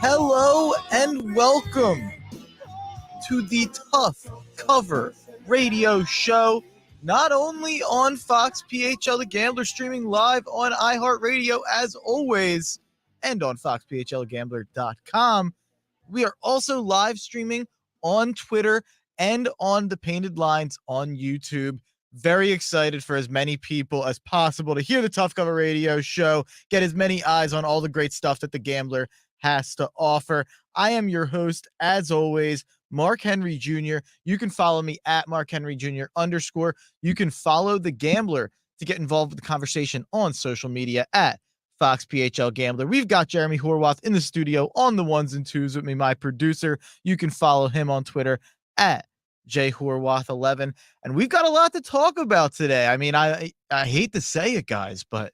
Hello and welcome to the Tough Cover Radio Show, not only on Fox PHL The Gambler, streaming live on iHeartRadio as always, and on foxphlthegambler.com. We are also live streaming on Twitter and on the Painted Lines on YouTube. Very excited for as many people as possible to hear the Tough Cover Radio Show, get as many eyes on all the great stuff that the Gambler has to offer. I am your host, as always, Mark Henry Jr. You can follow me at Mark Henry Jr. _. You can follow the Gambler to get involved with the conversation on social media at Fox PHL Gambler. We've got Jeremy Horwath in the studio on the ones and twos with me, my producer. You can follow him on Twitter at jhorwath11. And we've got a lot to talk about today. I mean, I hate to say it, guys, but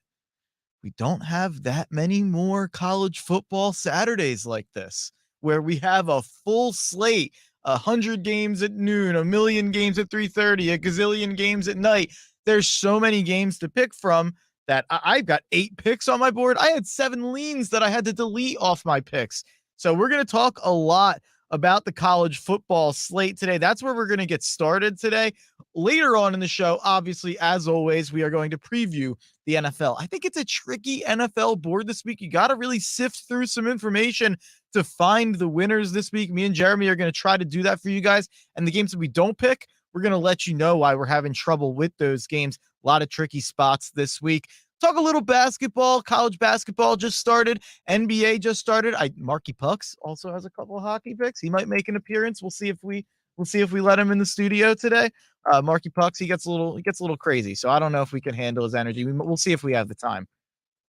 we don't have that many more college football Saturdays like this, where we have a full slate, 100 games at noon, 1,000,000 games at 3:30, a gazillion games at night. There's so many games to pick from that I've got 8 picks on my board. I had 7 leans that I had to delete off my picks. So we're going to talk a lot about the college football slate today. That's where we're going to get started today. Later on in the show, obviously, as always, we are going to preview the NFL. I think it's a tricky NFL board this week. You got to really sift through some information to find the winners this week. Me and Jeremy are going to try to do that for you guys. And the games that we don't pick, we're going to let you know why we're having trouble with those games. A lot of tricky spots this week. Talk a little basketball. College basketball just started. NBA just started. Marky Pucks also has a couple of hockey picks. He might make an appearance. We'll see if we let him in the studio today. Marky Pucks, he gets a little crazy. So I don't know if we can handle his energy. We'll see if we have the time.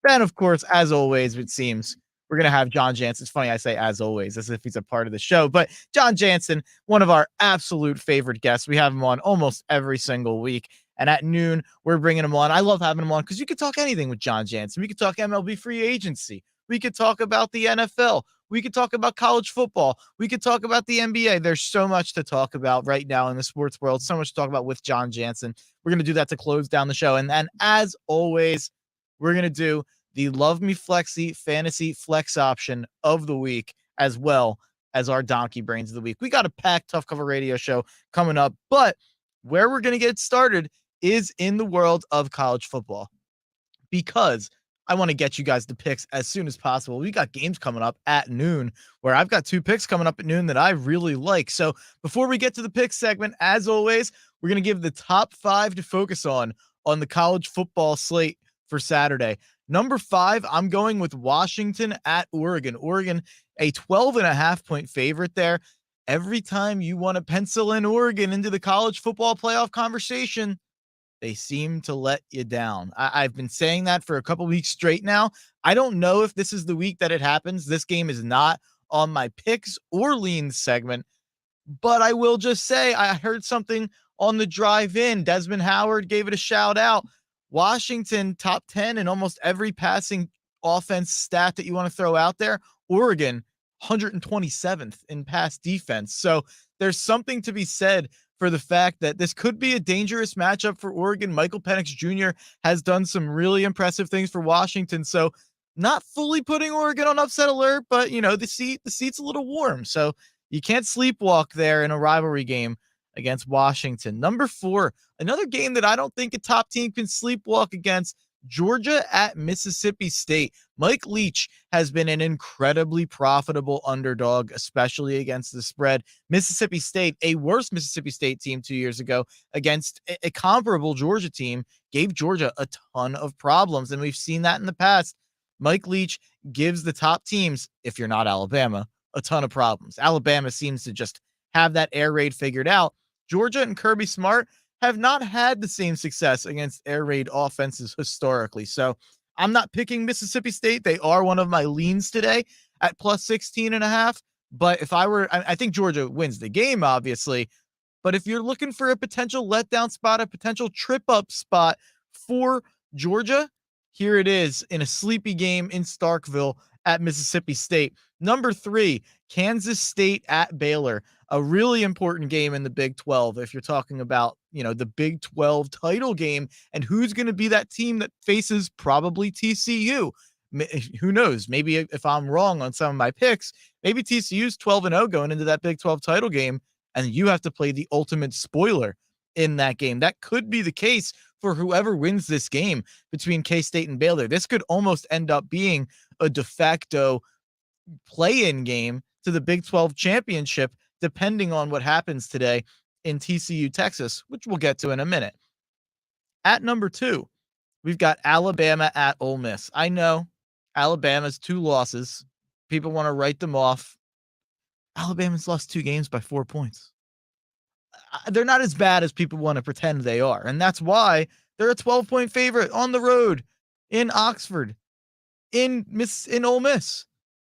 Then, of course, as always, it seems we're going to have John Jansen. It's funny I say as always, as if he's a part of the show. But John Jansen, one of our absolute favorite guests. We have him on almost every single week. And at noon, we're bringing him on. I love having him on because you could talk anything with John Jansen. We could talk MLB free agency. We could talk about the NFL. We could talk about college football. We could talk about the NBA. There's so much to talk about right now in the sports world. So much to talk about with John Jansen. We're going to do that to close down the show. And then, as always, we're going to do the Love Me Flexi Fantasy Flex option of the week, as well as our Donkey Brains of the week. We got a packed Tough Cover Radio show coming up, but where we're going to get started is in the world of college football, because I want to get you guys the picks as soon as possible. We got games coming up at noon where I've got 2 picks coming up at noon that I really like. So before we get to the pick segment, as always, we're going to give the top 5 to focus on the college football slate for Saturday. Number 5, I'm going with Washington at Oregon. Oregon, a 12.5-point favorite there. Every time you want to pencil in Oregon into the college football playoff conversation, they seem to let you down. I've been saying that for a couple weeks straight now. I don't know if this is the week that it happens. This game is not on my picks or leans segment, but I will just say I heard something on the drive in. Desmond Howard gave it a shout out. Washington top 10 in almost every passing offense stat that you want to throw out there. Oregon 127th in pass defense. So there's something to be said for the fact that this could be a dangerous matchup for Oregon. Michael Penix Jr. has done some really impressive things for Washington. So not fully putting Oregon on upset alert, but the seat's a little warm. So you can't sleepwalk there in a rivalry game against Washington. Number 4, another game that I don't think a top team can sleepwalk against, Georgia at Mississippi State. Mike Leach has been an incredibly profitable underdog, especially against the spread. Mississippi State, a worse Mississippi State team 2 years ago against a comparable Georgia team, gave Georgia a ton of problems, and we've seen that in the past. Mike Leach gives the top teams, if you're not Alabama, a ton of problems. Alabama seems to just have that air raid figured out. Georgia and Kirby Smart have not had the same success against air raid offenses historically. So I'm not picking Mississippi State. They are one of my leans today at plus 16.5. But if I think Georgia wins the game, obviously. But if you're looking for a potential letdown spot, a potential trip up spot for Georgia, here it is in a sleepy game in Starkville at Mississippi State. Number 3, Kansas State at Baylor. A really important game in the Big 12 if you're talking about, the Big 12 title game and who's going to be that team that faces probably TCU. Who knows? Maybe if I'm wrong on some of my picks, maybe TCU's 12-0 going into that Big 12 title game, and you have to play the ultimate spoiler in that game. That could be the case for whoever wins this game between K-State and Baylor. This could almost end up being a de facto play-in game to the Big 12 championship, depending on what happens today in TCU, Texas, which we'll get to in a minute. At number 2, we've got Alabama at Ole Miss. I know Alabama's 2 losses. People want to write them off. Alabama's lost 2 games by 4 points. They're not as bad as people want to pretend they are. And that's why they're a 12-point favorite on the road in Oxford, in Ole Miss.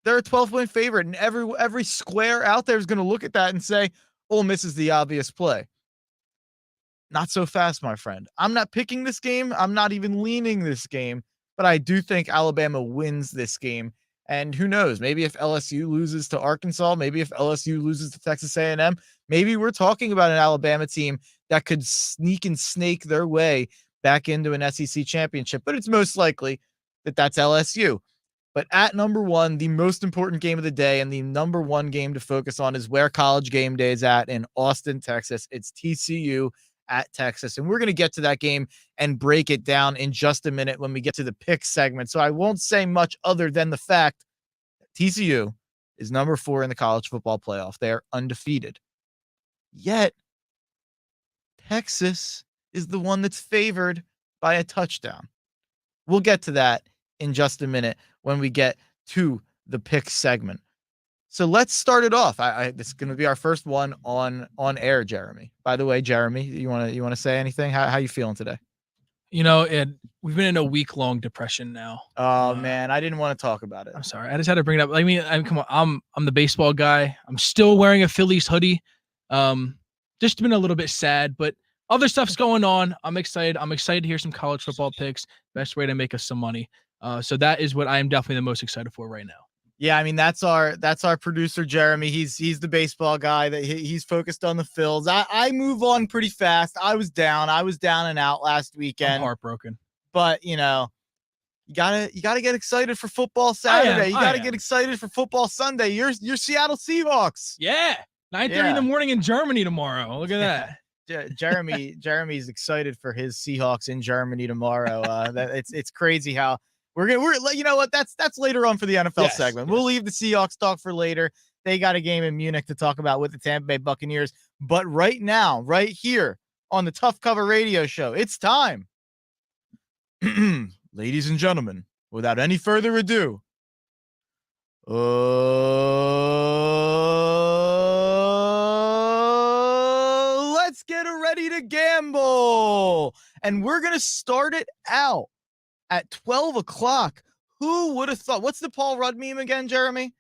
They're a 12-point favorite, and every square out there is going to look at that and say, Ole Miss is the obvious play. Not so fast, my friend. I'm not picking this game. I'm not even leaning this game, but I do think Alabama wins this game. And who knows? Maybe if LSU loses to Arkansas, maybe if LSU loses to Texas A&M, maybe we're talking about an Alabama team that could sneak and snake their way back into an SEC championship. But it's most likely that that's LSU. But at number 1, the most important game of the day and the number 1 game to focus on is where College Game Day is at in Austin, Texas. It's TCU at Texas. And we're going to get to that game and break it down in just a minute when we get to the pick segment. So I won't say much other than the fact that TCU is number 4 in the college football playoff. They are undefeated. Yet Texas is the one that's favored by a touchdown. We'll get to that in just a minute when we get to the pick segment. So let's start it off. This is going to be our first one on air, Jeremy. By the way, Jeremy, you want to say anything? How you feeling today? We've been in a week-long depression now. Oh man, I didn't want to talk about it. I'm sorry. I just had to bring it up. I mean, come on. I'm the baseball guy. I'm still wearing a Phillies hoodie. Just been a little bit sad, but other stuff's going on. I'm excited. I'm excited to hear some college football picks. Best way to make us some money. So that is what I am definitely the most excited for right now. Yeah, I mean that's our producer Jeremy. He's the baseball guy that he's focused on the Phils. I move on pretty fast. I was down and out last weekend. I'm heartbroken. But you gotta get excited for football Saturday. You gotta get excited for football Sunday. You're Seattle Seahawks. Yeah, 9:30 in the morning in Germany tomorrow. Look at that. Jeremy's excited for his Seahawks in Germany tomorrow. It's crazy how. We're you know what? That's later on for the NFL segment. We'll leave the Seahawks talk for later. They got a game in Munich to talk about with the Tampa Bay Buccaneers. But right now, right here on the Tough Cover Radio Show, it's time. Ladies and gentlemen, without any further ado, let's get ready to gamble. And we're going to start it out at 12 o'clock. Who would have thought? What's the Paul Rudd meme again, Jeremy?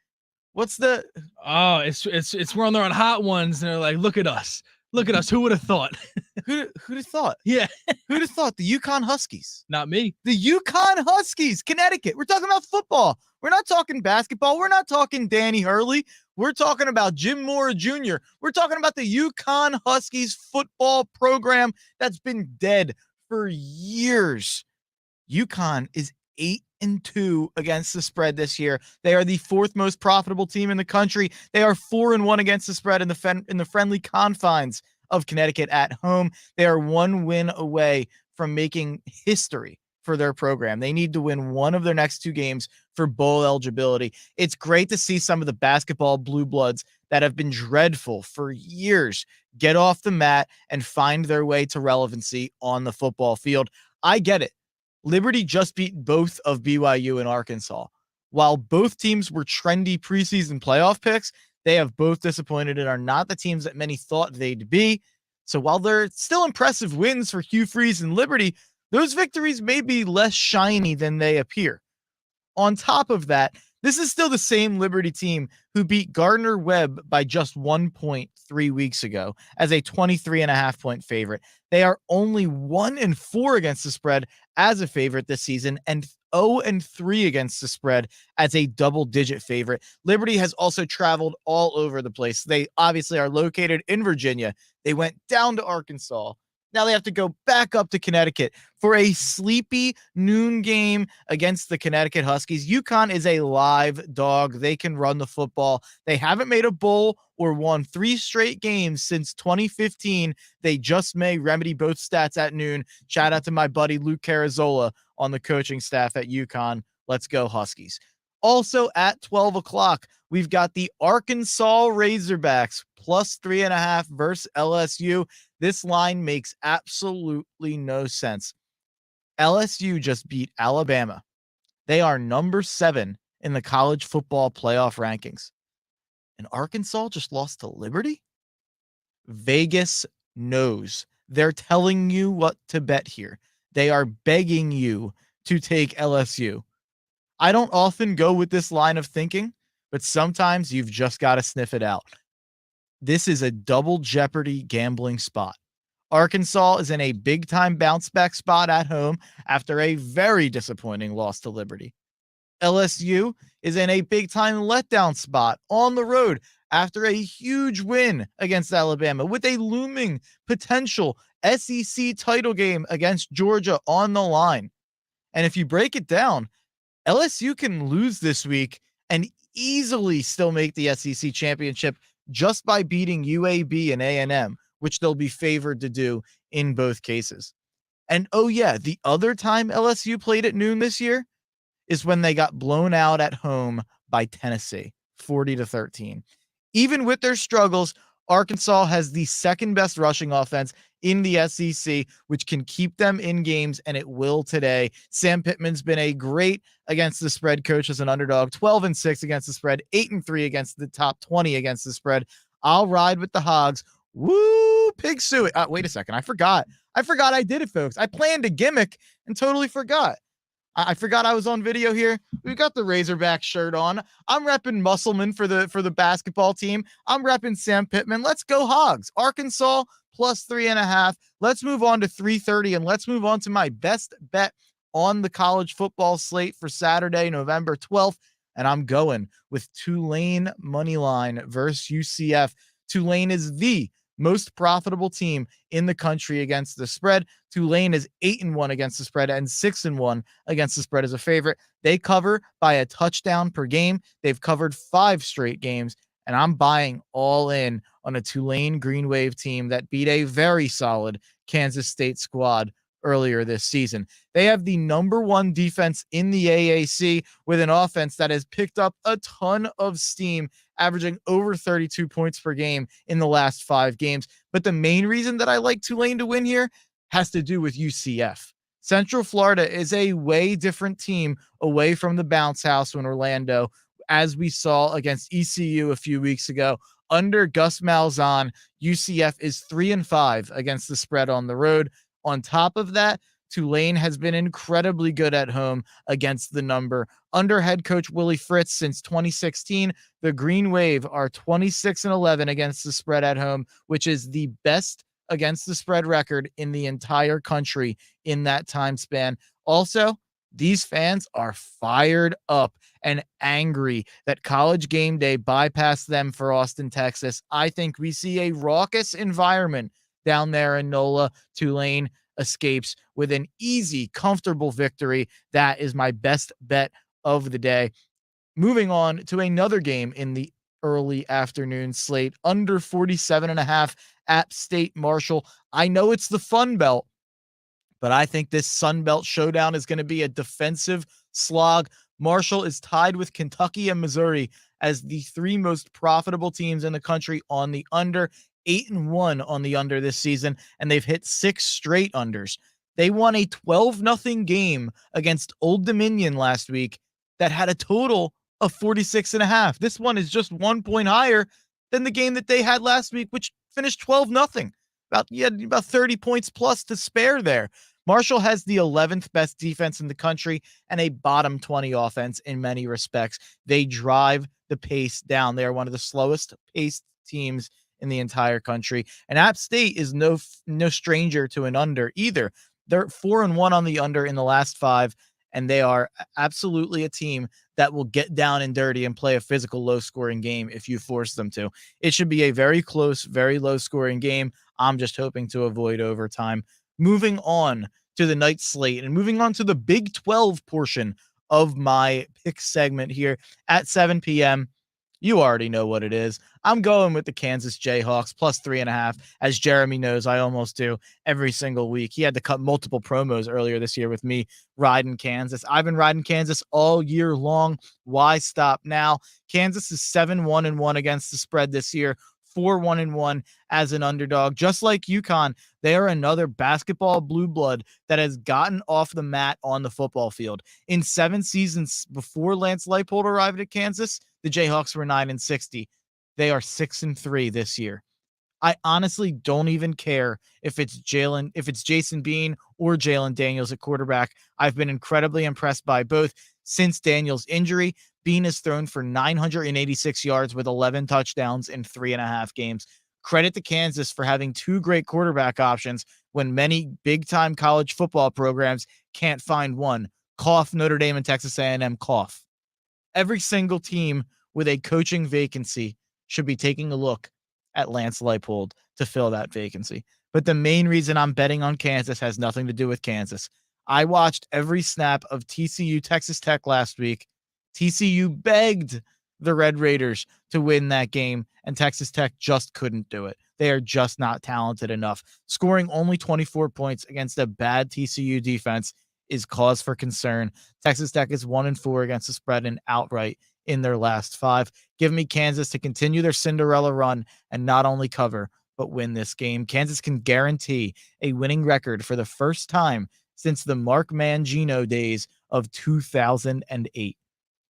What's the? Oh, it's when they're on Hot Ones and they're like, look at us. Who would have thought? Who'd have thought? Yeah. Who'd have thought? The UConn Huskies. Not me. The UConn Huskies, Connecticut. We're talking about football. We're not talking basketball. We're not talking Danny Hurley. We're talking about Jim Mora Jr. We're talking about the UConn Huskies football program that's been dead for years. UConn is 8-2 against the spread this year. They are the 4th most profitable team in the country. They are 4-1 against the spread in the friendly confines of Connecticut at home. They are 1 win away from making history for their program. They need to win one of their next 2 games for bowl eligibility. It's great to see some of the basketball blue bloods that have been dreadful for years get off the mat and find their way to relevancy on the football field. I get it. Liberty just beat both of BYU and Arkansas. While both teams were trendy preseason playoff picks, they have both disappointed and are not the teams that many thought they'd be. So while they're still impressive wins for Hugh Freeze and Liberty, those victories may be less shiny than they appear. On top of that, this is still the same Liberty team who beat Gardner Webb by just 1 point 3 weeks ago as a 23.5 point favorite. They are only 1-4 against the spread as a favorite this season and 0-3 against the spread as a double-digit favorite. Liberty has also traveled all over the place. They obviously are located in Virginia. They went down to Arkansas. Now they have to go back up to Connecticut for a sleepy noon game against the Connecticut Huskies. UConn is a live dog. They can run the football. They haven't made a bowl or won 3 straight games since 2015. They just may remedy both stats at noon. Shout out to my buddy Luke Carazola on the coaching staff at UConn. Let's go Huskies. Also at 12 o'clock, we've got the Arkansas Razorbacks plus 3.5 versus LSU. This line makes absolutely no sense. LSU just beat Alabama. They are number 7 in the college football playoff rankings. And Arkansas just lost to Liberty? Vegas knows. They're telling you what to bet here. They are begging you to take LSU. I don't often go with this line of thinking, but sometimes you've just got to sniff it out. This is a double jeopardy gambling spot. Arkansas is in a big-time bounce-back spot at home after a very disappointing loss to Liberty. LSU is in a big-time letdown spot on the road after a huge win against Alabama with a looming potential SEC title game against Georgia on the line. And if you break it down, LSU can lose this week and easily still make the SEC championship just by beating UAB and A&M, which they'll be favored to do in both cases. And oh yeah, the other time LSU played at noon this year is when they got blown out at home by Tennessee, 40-13. Even with their struggles, Arkansas has the second best rushing offense in the SEC, which can keep them in games, and it will today. Sam Pittman's been a great against the spread coach as an underdog, 12-6 against the spread, 8-3 against the top 20 against the spread. I'll ride with the Hogs. Woo, pig suey. Wait a second. I forgot I did it, folks. I planned a gimmick and totally forgot. I forgot I was on video here. We've got the Razorback shirt on. I'm repping Musselman for the basketball team. I'm repping Sam Pittman. Let's go Hogs. Arkansas plus 3.5. Let's move on to 3:30, and let's move on to my best bet on the college football slate for Saturday, November 12th. And I'm going with Tulane money line versus UCF. Tulane is the most profitable team in the country against the spread. Tulane is 8-1 against the spread and 6-1 against the spread as a favorite. They cover by a touchdown per game. They've covered 5 straight games, and I'm buying all in on a Tulane Green Wave team that beat a very solid Kansas State squad earlier this season. They have the number 1 defense in the AAC with an offense that has picked up a ton of steam, averaging over 32 points per game in the last 5 games. But the main reason that I like Tulane to win here has to do with UCF. Central Florida is a way different team away from the bounce house in Orlando, as we saw against ECU a few weeks ago. Under Gus Malzahn, UCF is 3-5 against the spread on the road. On top of that, Tulane has been incredibly good at home against the number. Under head coach Willie Fritz since 2016, the Green Wave are 26-11 against the spread at home, which is the best against the spread record in the entire country in that time span. Also, these fans are fired up and angry that College Game Day bypassed them for Austin, Texas. I think we see a raucous environment down there in NOLA. Tulane escapes with an easy, comfortable victory. That is my best bet of the day. Moving on to another game in the early afternoon slate, under 47.5 App State Marshall. I know it's the Fun Belt, but I think this Sun Belt showdown is going to be a defensive slog. Marshall is tied with Kentucky and Missouri as the 3 most profitable teams in the country on the under. 8-1 on the under this season, and they've hit 6 straight unders. They won a 12-0 game against Old Dominion last week that had a total of 46.5. This one is just 1 point higher than the game that they had last week, which finished 12-0. About 30 points plus to spare there. Marshall has the 11th best defense in the country and a bottom 20 offense in many respects. They drive the pace down. They are one of the slowest paced teams in the entire country. And App State is no stranger to an under either. They're 4-1 on the under in the last 5, and they are absolutely a team that will get down and dirty and play a physical, low-scoring game if you force them to. It should be a very close, very low-scoring game. I'm just hoping to avoid overtime. Moving on to the night slate and moving on to the Big 12 portion of my pick segment here at 7 p.m. You already know what it is. I'm going with the Kansas Jayhawks plus 3.5. As Jeremy knows, I almost do every single week. He had to cut multiple promos earlier this year with me riding Kansas. I've been riding Kansas all year long. Why stop now? Kansas is 7-1-1 against the spread this year, 4-1-1 as an underdog. Just like UConn, they are another basketball blue blood that has gotten off the mat on the football field. In 7 seasons before Lance Leipold arrived at Kansas, the Jayhawks were 9-60. They are 6-3 this year. I honestly don't even care if it's Jason Bean or Jalen Daniels at quarterback. I've been incredibly impressed by both since Daniels' injury. Bean has thrown for 986 yards with 11 touchdowns in 3.5 games. Credit to Kansas for having 2 great quarterback options when many big-time college football programs can't find one. Cough, Notre Dame and Texas A&M, cough. Every single team with a coaching vacancy should be taking a look at Lance Leipold to fill that vacancy. But the main reason I'm betting on Kansas has nothing to do with Kansas. I watched every snap of TCU Texas Tech last week. TCU begged the Red Raiders to win that game, and Texas Tech just couldn't do it. They are just not talented enough. Scoring only 24 points against a bad TCU defense is cause for concern. Texas Tech is 1-4 against the spread and outright in their last 5. Give me Kansas to continue their Cinderella run and not only cover, but win this game. Kansas can guarantee a winning record for the first time since the Mark Mangino days of 2008.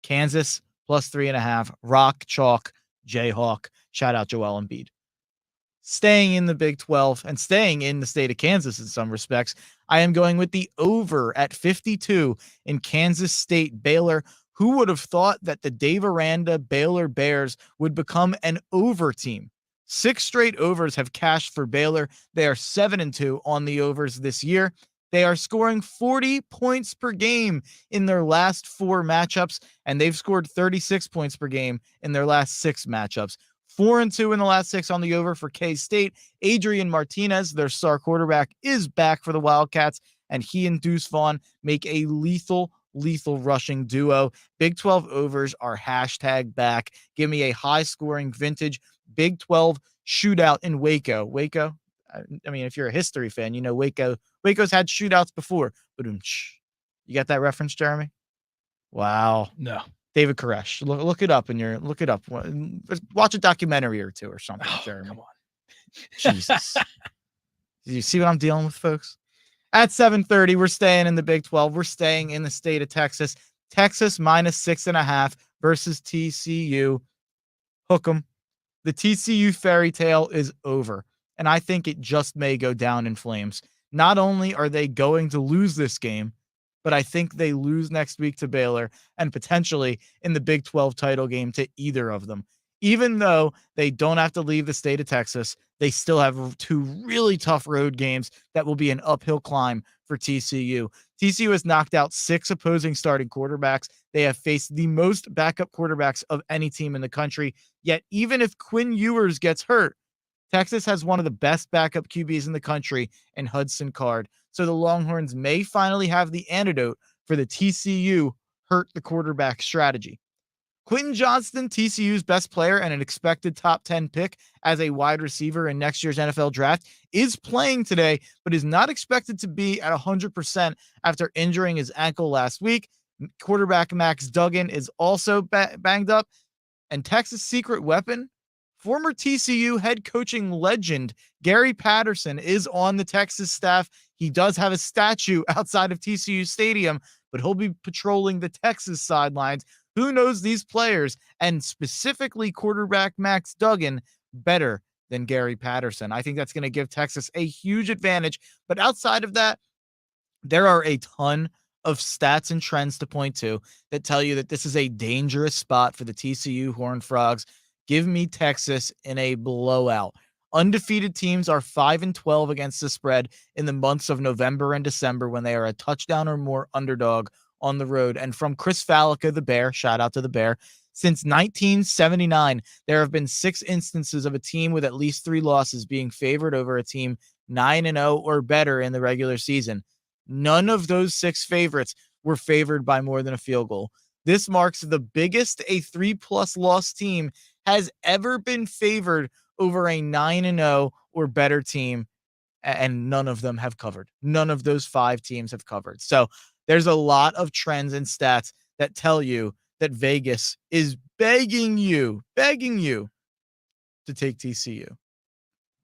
Kansas plus 3.5. Rock, chalk, Jayhawk. Shout out Joel Embiid. Staying in the Big 12 and staying in the state of Kansas in some respects, I am going with the over at 52 in Kansas State Baylor. Who would have thought that the Dave Aranda Baylor Bears would become an over team? 6 straight overs have cashed for Baylor. They are 7-2 on the overs this year. They are scoring 40 points per game in their last 4 matchups, and they've scored 36 points per game in their last 6 matchups. 4-2 in the last 6 on the over for K-State. Adrian Martinez, their star quarterback, is back for the Wildcats, and he and Deuce Vaughn make a lethal rushing duo. Big 12 overs are hashtag back. Give me a high-scoring vintage Big 12 shootout in Waco. Waco, I mean, if you're a history fan, you know Waco's had shootouts before. You got that reference, Jeremy? Wow. No. David Koresh. Look it up look it up. Watch a documentary or 2 or something, Jeremy. Come on. Jesus. Do you see what I'm dealing with, folks? At 7:30, we're staying in the Big 12. We're staying in the state of Texas. Texas minus 6.5 versus TCU. Hook 'em. The TCU fairy tale is over, and I think it just may go down in flames. Not only are they going to lose this game, but I think they lose next week to Baylor and potentially in the Big 12 title game to either of them. Even though they don't have to leave the state of Texas, they still have 2 really tough road games that will be an uphill climb for TCU. TCU has knocked out 6 opposing starting quarterbacks. They have faced the most backup quarterbacks of any team in the country. Yet even if Quinn Ewers gets hurt, Texas has one of the best backup QBs in the country in Hudson Card. So the Longhorns may finally have the antidote for the TCU hurt the quarterback strategy. Quentin Johnston, TCU's best player and an expected top 10 pick as a wide receiver in next year's NFL draft, is playing today, but is not expected to be at 100% after injuring his ankle last week. Quarterback Max Duggan is also banged up. And Texas' secret weapon, former TCU head coaching legend Gary Patterson, is on the Texas staff. He does have a statue outside of TCU Stadium, but he'll be patrolling the Texas sidelines. Who knows these players, and specifically quarterback Max Duggan, better than Gary Patterson? I think that's going to give Texas a huge advantage. But outside of that, there are a ton of stats and trends to point to that tell you that this is a dangerous spot for the TCU Horned Frogs. Give me Texas in a blowout. Undefeated teams are 5-12 against the spread in the months of November and December when they are a touchdown or more underdog on the road. And from Chris Fallica, the Bear, shout out to the Bear, since 1979, there have been 6 instances of a team with at least 3 losses being favored over a team 9-0 or better in the regular season. None of those 6 favorites were favored by more than a field goal. This marks the biggest a 3+ loss team has ever been favored over a 9-0 or better team, and none of them have covered. None of those 5 teams have covered. So there's a lot of trends and stats that tell you that Vegas is begging you to take TCU.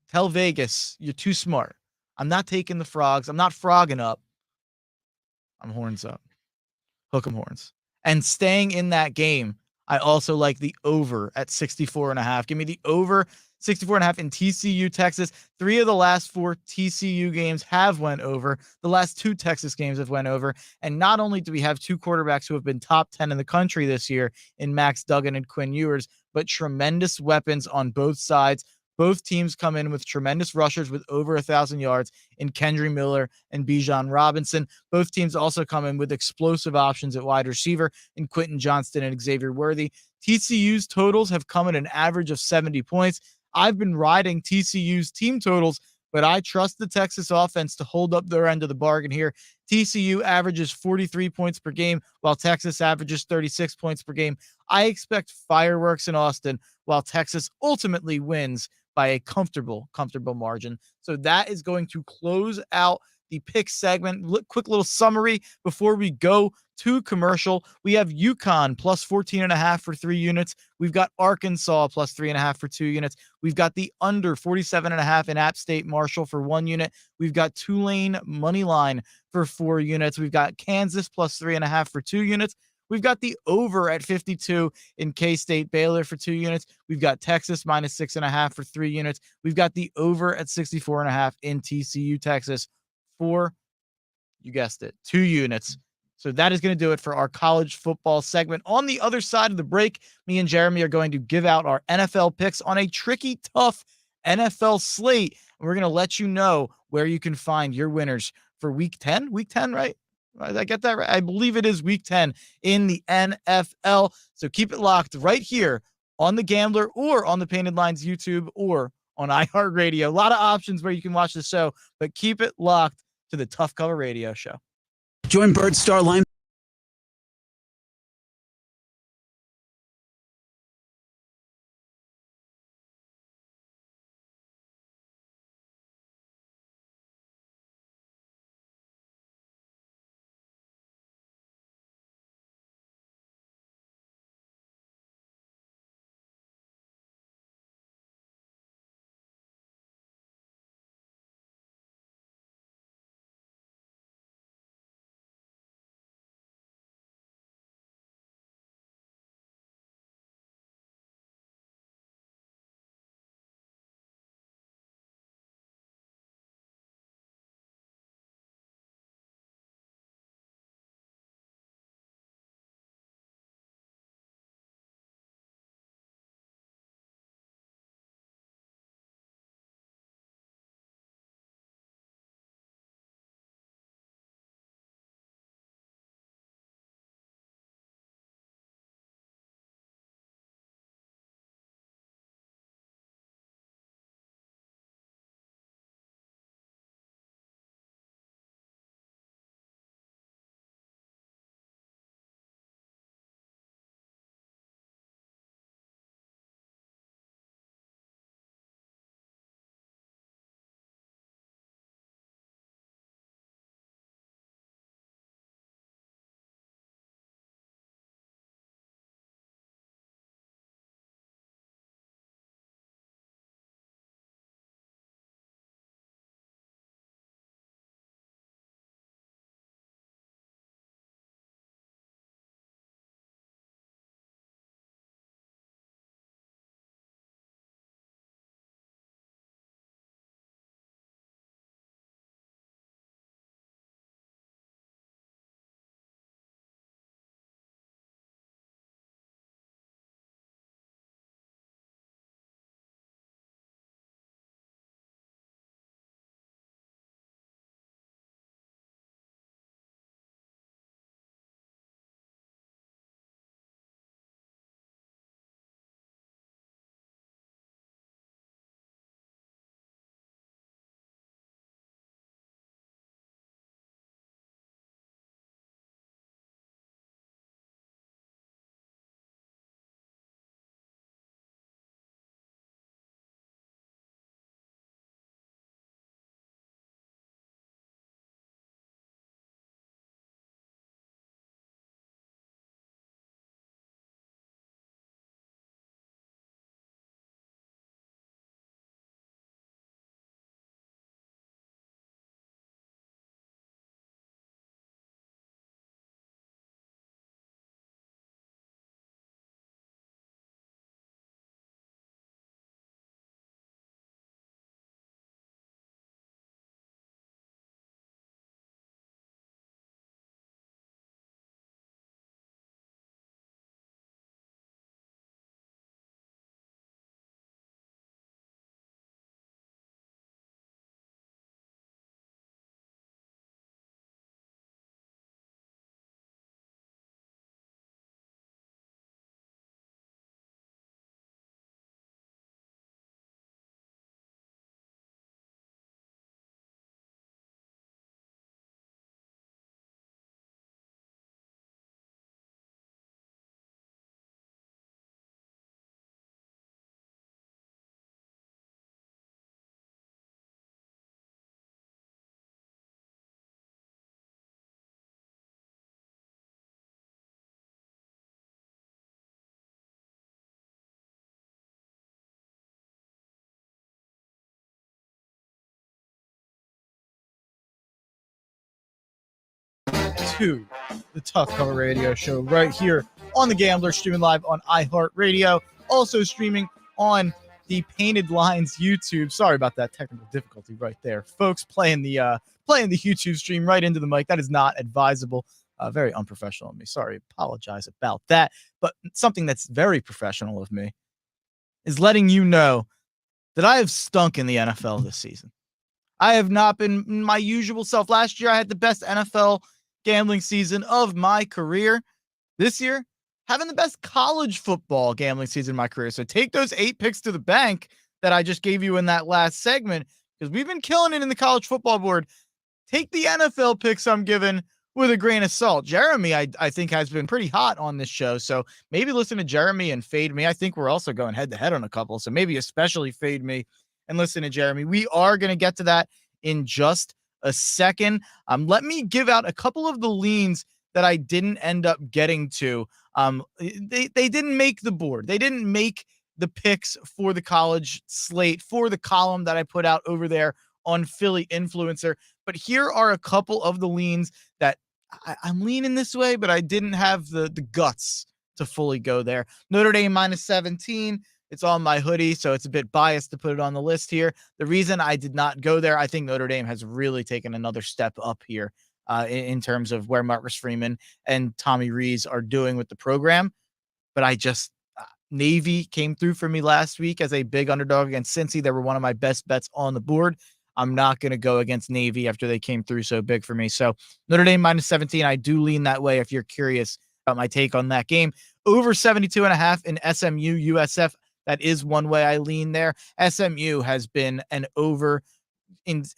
Tell Vegas you're too smart. I'm not taking the frogs. I'm not frogging up. I'm horns up. Hook 'em horns. And staying in that game, I also like the over at 64.5. Give me the over 64.5 in TCU, Texas. 3 of the last 4 TCU games have went over. The last 2 Texas games have went over. And not only do we have 2 quarterbacks who have been top 10 in the country this year in Max Duggan and Quinn Ewers, but tremendous weapons on both sides. Both teams come in with tremendous rushers with over 1,000 yards in Kendry Miller and Bijan Robinson. Both teams also come in with explosive options at wide receiver in Quentin Johnston and Xavier Worthy. TCU's totals have come at an average of 70 points. I've been riding TCU's team totals, but I trust the Texas offense to hold up their end of the bargain here. TCU averages 43 points per game, while Texas averages 36 points per game. I expect fireworks in Austin, while Texas ultimately wins by a comfortable margin. So that is going to close out the pick segment. Quick little summary before we go to commercial. We have UConn plus 14.5 for 3 units. We've got Arkansas plus 3.5 for 2 units. We've got the under 47.5 in App State Marshall for 1 unit. We've got Tulane money line for 4 units. We've got Kansas plus 3.5 for 2 units. We've got the over at 52 in K-State Baylor for 2 units. We've got Texas minus 6.5 for 3 units. We've got the over at 64.5 in TCU, Texas for, you guessed it, 2 units. So that is going to do it for our college football segment. On the other side of the break, me and Jeremy are going to give out our NFL picks on a tricky, tough NFL slate. And we're going to let you know where you can find your winners for week 10. Week 10, right? Did I get that right? I believe it is week 10 in the NFL. So keep it locked right here on The Gambler or on the Painted Lines YouTube or on iHeartRadio. A lot of options where you can watch the show, but keep it locked to the Tough Cover Radio Show. Join Bert Starline. to the Tough Cover Radio Show right here on The Gambler, streaming live on iHeartRadio, also streaming on the Painted Lines YouTube. Sorry about that technical difficulty right there, folks. Playing the YouTube stream right into the mic. That is not advisable. Very unprofessional of me. Sorry, apologize about that. But something that's very professional of me is letting you know that I have stunk in the NFL this season. I have not been my usual self. Last year, I had the best NFL gambling season of my career. This year, having the best college football gambling season in my career. So take those 8 picks to the bank that I just gave you in that last segment, because we've been killing it in the college football board. Take the NFL picks I'm giving with a grain of salt. Jeremy, I think, has been pretty hot on this show. So maybe listen to Jeremy and fade me. I think we're also going head to head on a couple. So maybe especially fade me and listen to Jeremy. We are going to get to that in just a second. Let me give out a couple of the leans that I didn't end up getting to. They didn't make the board. They didn't make the picks for the college slate, for the column that I put out over there on Philly Influencer. But here are a couple of the leans that I'm leaning this way, but I didn't have the guts to fully go there. Notre Dame -17. It's on my hoodie, so it's a bit biased to put it on the list here. The reason I did not go there, I think Notre Dame has really taken another step up here in terms of where Marcus Freeman and Tommy Rees are doing with the program. But I just, Navy came through for me last week as a big underdog against Cincy. They were one of my best bets on the board. I'm not going to go against Navy after they came through so big for me. So Notre Dame -17, I do lean that way if you're curious about my take on that game. Over 72.5 in SMU USF. That is one way I lean there. SMU has been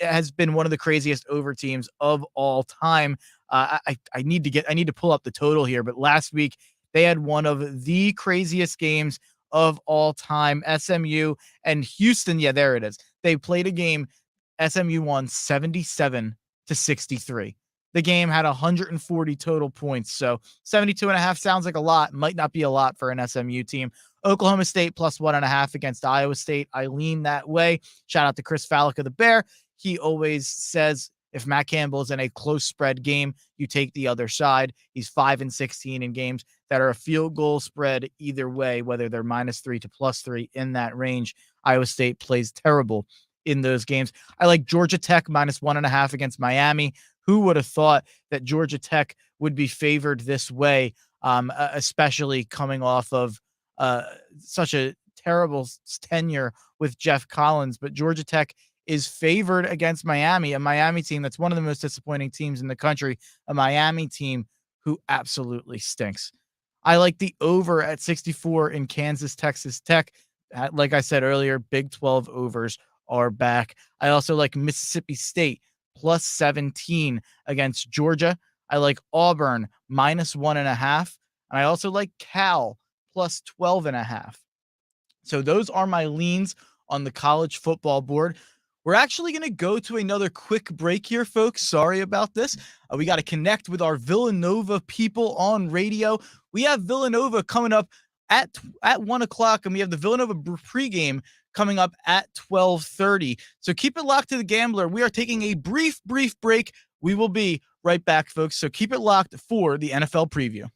has been one of the craziest over teams of all time. I need to pull up the total here, but last week they had one of the craziest games of all time. SMU and Houston. Yeah, there it is. They played a game. SMU won 77-63. The game had 140 total points. So 72.5 sounds like a lot. Might not be a lot for an SMU team. Oklahoma State +1.5 against Iowa State. I lean that way. Shout out to Chris Fallick of the Bear. He always says if Matt Campbell is in a close spread game, you take the other side. He's 5-16 in games that are a field goal spread either way, whether they're -3 to +3 in that range. Iowa State plays terrible in those games. I like Georgia Tech -1.5 against Miami. Who would have thought that Georgia Tech would be favored this way, especially coming off of such a terrible tenure with Jeff Collins? But Georgia Tech is favored against Miami, a Miami team that's one of the most disappointing teams in the country, a Miami team who absolutely stinks. I like the over at 64 in Kansas, Texas Tech. Like I said earlier, Big 12 overs are back. I also like Mississippi State +17 against Georgia. I like Auburn -1.5. And I also like Cal +12.5. So those are my leans on the college football board. We're actually going to go to another quick break here, folks. Sorry about this. We got to connect with our Villanova people on radio. We have Villanova coming up at 1 o'clock, and we have the Villanova pregame coming up at 12:30. So keep it locked to the Gambler. We are taking a brief break. We will be right back, folks. So keep it locked for the NFL preview.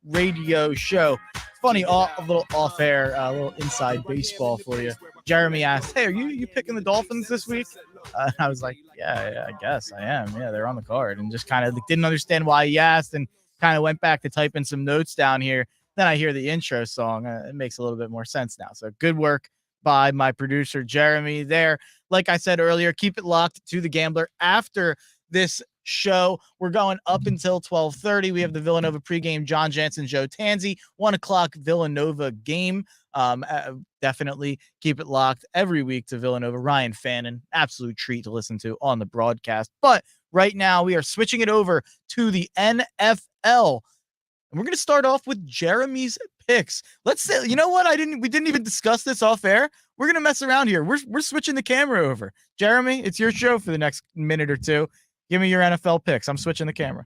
Radio Show. Funny, a little off air, a little inside baseball for you. Jeremy asked, "Hey, are you picking the Dolphins this week?" I was like, yeah, I guess I am. Yeah, they're on the card, and just kind of didn't understand why he asked, and kind of went back to typing some notes down here. Then I hear the intro song. It makes a little bit more sense now. So good work by my producer Jeremy there. Like I said earlier, keep it locked to The Gambler. After this show, we're going up until 12:30. We have the Villanova pregame, John Jansen, Joe Tanzi, 1:00 Villanova game. Definitely keep it locked every week to Villanova. Ryan Fannin, absolute treat to listen to on the broadcast. But right now we are switching it over to the NFL. And we're going to start off with Jeremy's picks. Let's say, you know what? We didn't even discuss this off air. We're going to mess around here. We're switching the camera over. Jeremy, it's your show for the next minute or two. Give me your NFL picks. I'm switching the camera.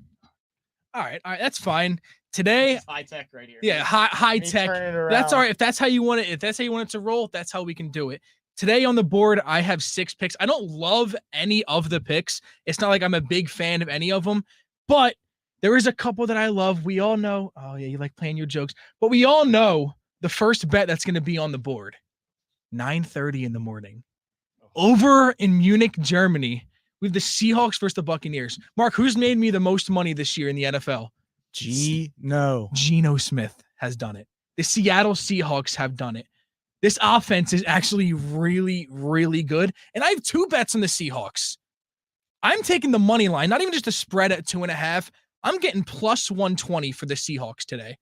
All right, that's fine. Today, it's high tech right here. Yeah, high tech. That's all right. If that's how you want it to roll, that's how we can do it. Today on the board, I have 6 picks. I don't love any of the picks. It's not like I'm a big fan of any of them, but there is a couple that I love. We all know. Oh yeah, you like playing your jokes, but we all know the first bet that's going to be on the board. 9:30 in the morning, over in Munich, Germany. We have the Seahawks versus the Buccaneers. Mark, who's made me the most money this year in the NFL? Geno Smith has done it. The Seattle Seahawks have done it. This offense is actually really, really good. And I have 2 bets on the Seahawks. I'm taking the money line, not even just a spread at 2.5. I'm getting plus 120 for the Seahawks today.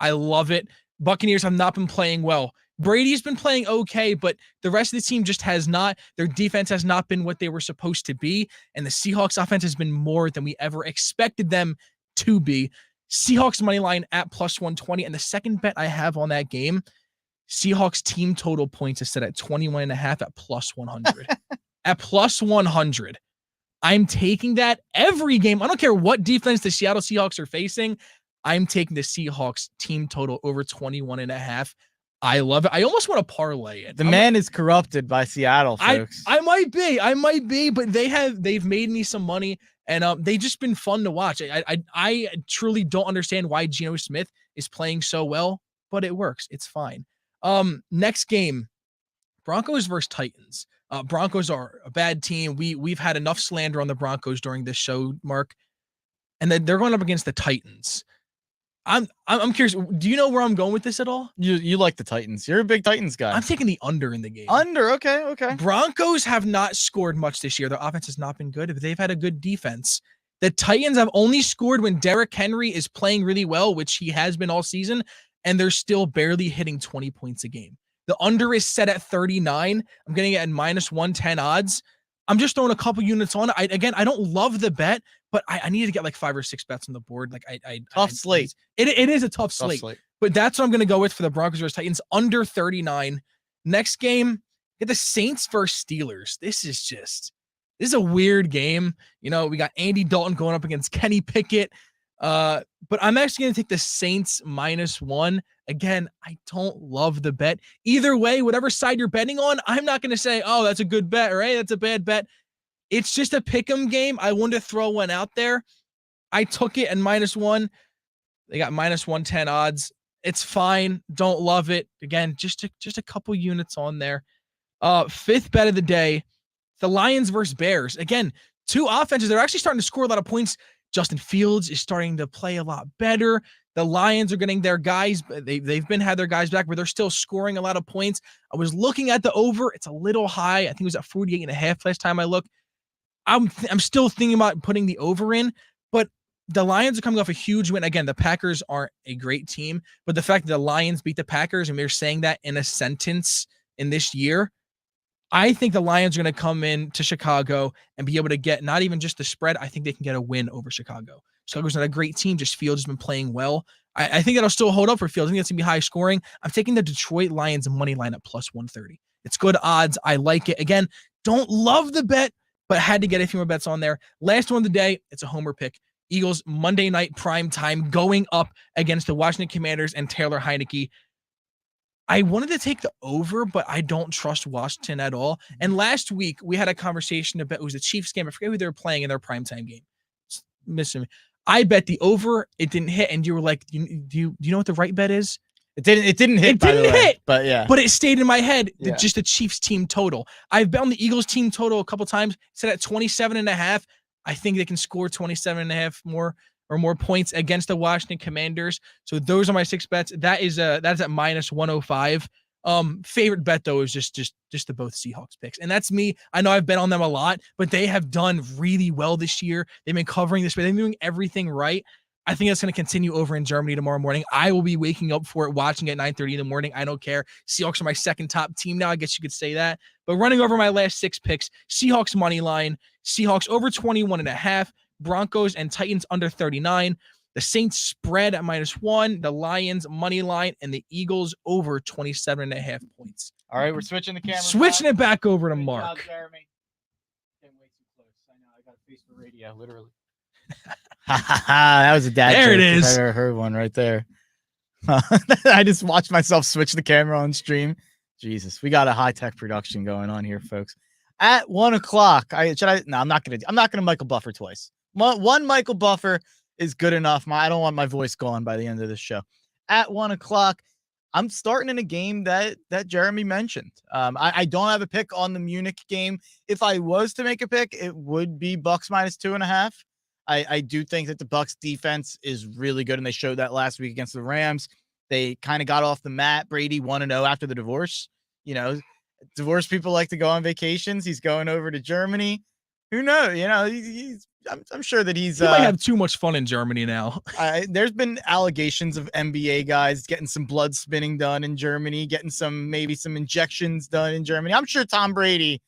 I love it. Buccaneers have not been playing well. Brady's been playing okay, but the rest of the team just has not. Their defense has not been what they were supposed to be, and the Seahawks offense has been more than we ever expected them to be. Seahawks money line at plus 120, and the second bet I have on that game, Seahawks team total points is set at 21.5 at plus 100. At plus 100. I'm taking that every game. I don't care what defense the Seattle Seahawks are facing. I'm taking the Seahawks team total over 21.5. I love it. I almost want to parlay it. The man is corrupted by Seattle, folks. I might be, but they've made me some money, and they've just been fun to watch. I truly don't understand why Geno Smith is playing so well, but it works. It's fine. Next game, Broncos versus Titans. Broncos are a bad team. We've had enough slander on the Broncos during this show, Mark, and then they're going up against the Titans. I'm curious. Do you know where I'm going with this at all? You like the Titans. You're a big Titans guy. I'm taking the under in the game. Under, okay. Broncos have not scored much this year. Their offense has not been good, but they've had a good defense. The Titans have only scored when Derrick Henry is playing really well, which he has been all season, and they're still barely hitting 20 points a game. The under is set at 39. I'm getting it at minus 110 odds. I'm just throwing a couple units on it. I don't love the bet, but I need to get like 5 or 6 bets on the board. Tough slate. It is a tough slate. But that's what I'm going to go with for the Broncos versus Titans, under 39. Next game, get the Saints versus Steelers. This is a weird game. You know, we got Andy Dalton going up against Kenny Pickett. But I'm actually going to take the Saints -1. Again, I don't love the bet. Either way, whatever side you're betting on, I'm not going to say, oh, that's a good bet, or hey, that's a bad bet. It's just a pick'em game. I wanted to throw one out there. I took it at -1. They got -110 odds. It's fine. Don't love it. Again, just a couple units on there. Fifth bet of the day, the Lions versus Bears. Again, 2 offenses. They're actually starting to score a lot of points. Justin Fields is starting to play a lot better. The Lions are getting their guys. They've had their guys back, but they're still scoring a lot of points. I was looking at the over. It's a little high. I think it was at 48.5 last time I looked. I'm still thinking about putting the over in, but the Lions are coming off a huge win. Again, the Packers aren't a great team, but the fact that the Lions beat the Packers, and they're saying that in a sentence in this year, I think the Lions are going to come in to Chicago and be able to get not even just the spread. I think they can get a win over Chicago. Chicago's not a great team. Just Fields has been playing well. I think that'll still hold up for Fields. I think that's going to be high scoring. I'm taking the Detroit Lions money line at +130. It's good odds. I like it. Again, don't love the bet, but had to get a few more bets on there. Last one of the day, it's a homer pick. Eagles Monday night prime time going up against the Washington Commanders and Taylor Heineke. I wanted to take the over, but I don't trust Washington at all. And last week we had a conversation about, it was the Chiefs game. I forget who they were playing in their primetime game. It's missing me. I bet the over, it didn't hit, and you were like, do you know what the right bet is? It didn't hit. It didn't hit, but yeah. But it stayed in my head. Yeah. Just the Chiefs team total. I've bet on the Eagles team total a couple times. Set at 27.5. I think they can score 27.5 more points against the Washington Commanders. So those are my 6 bets. That's at minus 105. Favorite bet though is just the both Seahawks picks. And that's me. I know I've bet on them a lot, but they have done really well this year. They've been covering this, but they've been doing everything right. I think that's going to continue over in Germany tomorrow morning. I will be waking up for it, watching at 9:30 in the morning. I don't care. Seahawks are my second top team now. I guess you could say that. But running over my last 6 picks, Seahawks money line, Seahawks over 21.5, Broncos and Titans under 39, the Saints spread at -1, the Lions money line, and the Eagles over 27.5 points. All right, we're switching the camera. Switching it back over to Good Mark. job, Jeremy. Getting way too close. I know. I got a face for radio, literally. That was a dad joke. There it is. If I ever heard one right there. I just watched myself switch the camera on stream. Jesus, we got a high-tech production going on here, folks. At 1 o'clock, no, I'm not gonna Michael Buffer twice. One Michael Buffer is good enough. I don't want my voice gone by the end of this show. At 1 o'clock, I'm starting in a game that Jeremy mentioned. I don't have a pick on the Munich game. If I was to make a pick, it would be Bucks -2.5. I do think that the Bucks defense is really good, and they showed that last week against the Rams. They kind of got off the mat. Brady 1-0 after the divorce. You know, divorced people like to go on vacations. He's going over to Germany. Who knows? You know, I'm sure that he might have too much fun in Germany now. There's been allegations of NBA guys getting some blood spinning done in Germany, getting maybe some injections done in Germany. I'm sure Tom Brady,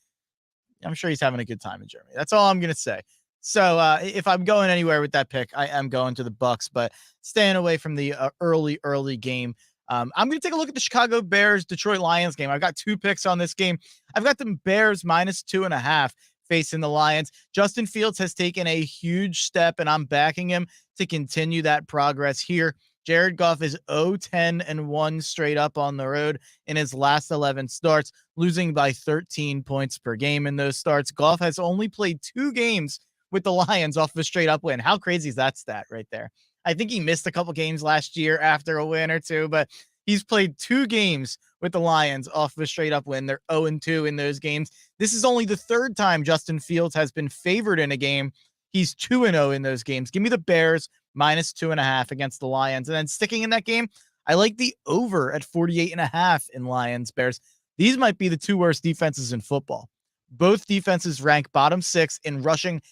he's having a good time in Germany. That's all I'm going to say. So if I'm going anywhere with that pick, I am going to the Bucks, but staying away from the early game. I'm going to take a look at the Chicago Bears Detroit Lions game. I've got 2 picks on this game. I've got the Bears -2.5 facing the Lions. Justin Fields has taken a huge step, and I'm backing him to continue that progress here. Jared Goff is 0-10-1 straight up on the road in his last 11 starts, losing by 13 points per game in those starts. Goff has only played 2 games with the Lions off of a straight up win. How crazy is that stat right there? I think he missed a couple games last year after a win or 2, but he's played 2 games with the Lions off of a straight up win. They're 0-2 in those games. This is only the 3rd time Justin Fields has been favored in a game. He's 2-0 in those games. Give me the Bears -2.5 against the Lions. And then sticking in that game, I like the over at 48.5 in Lions Bears. These might be the 2 worst defenses in football. Both defenses rank bottom 6 in rushing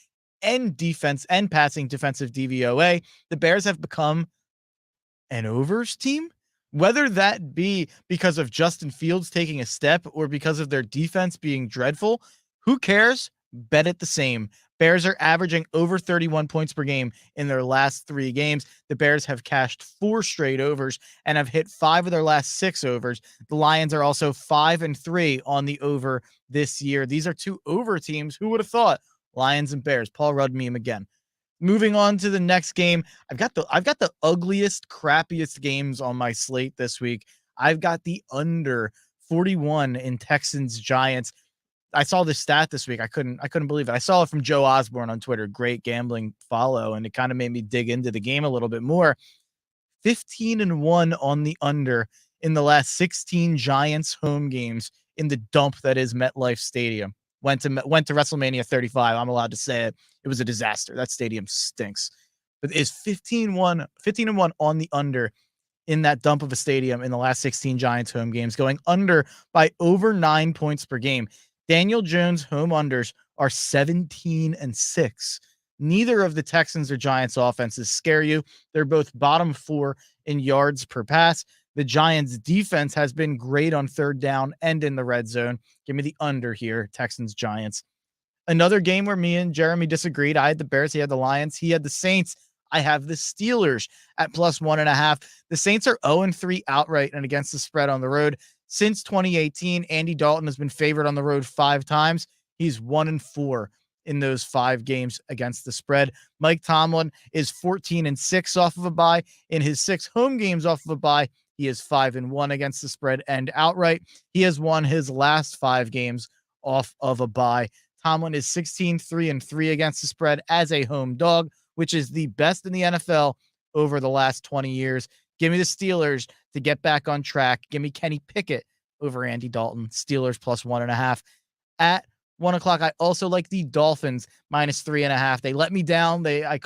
and defense and passing defensive DVOA. The Bears have become an overs team, whether that be because of Justin Fields taking a step or because of their defense being dreadful. Who cares? Bet it the same. Bears are averaging over 31 points per game in their last 3 games. The Bears have cashed 4 straight overs and have hit 5 of their last 6 overs. The Lions are also 5-3 on the over this year. These are 2 over teams. Who would have thought? Lions and Bears. Paul Rudd meme again. Moving on to the next game. I've got the ugliest, crappiest games on my slate this week. I've got the under 41 in Texans Giants. I saw this stat this week. I couldn't believe it. I saw it from Joe Osborne on Twitter. Great gambling follow, and it kind of made me dig into the game a little bit more. 15-1 on the under in the last 16 Giants home games in the dump that is MetLife Stadium. Went to WrestleMania 35. I'm allowed to say it. It was a disaster. That stadium stinks. But it's 15-1 on the under in that dump of a stadium in the last 16 Giants home games, going under by over 9 points per game. Daniel Jones home unders are 17-6. Neither of the Texans or Giants offenses scare you. They're both bottom 4 in yards per pass. The Giants defense has been great on 3rd down and in the red zone. Give me the under here, Texans Giants. Another game where me and Jeremy disagreed. I had the Bears, he had the Lions, he had the Saints. I have the Steelers at +1.5. The Saints are 0-3 outright and against the spread on the road. Since 2018, Andy Dalton has been favored on the road 5 times. He's 1-4 in those 5 games against the spread. Mike Tomlin is 14-6 off of a bye. In his 6 home games off of a bye, he is 5-1 against the spread and outright. He has won his last 5 games off of a bye. Tomlin is 16-3-3 against the spread as a home dog, which is the best in the NFL over the last 20 years. Give me the Steelers to get back on track. Give me Kenny Pickett over Andy Dalton. Steelers plus 1.5. At 1 o'clock, I also like the Dolphins minus 3.5. They let me down. I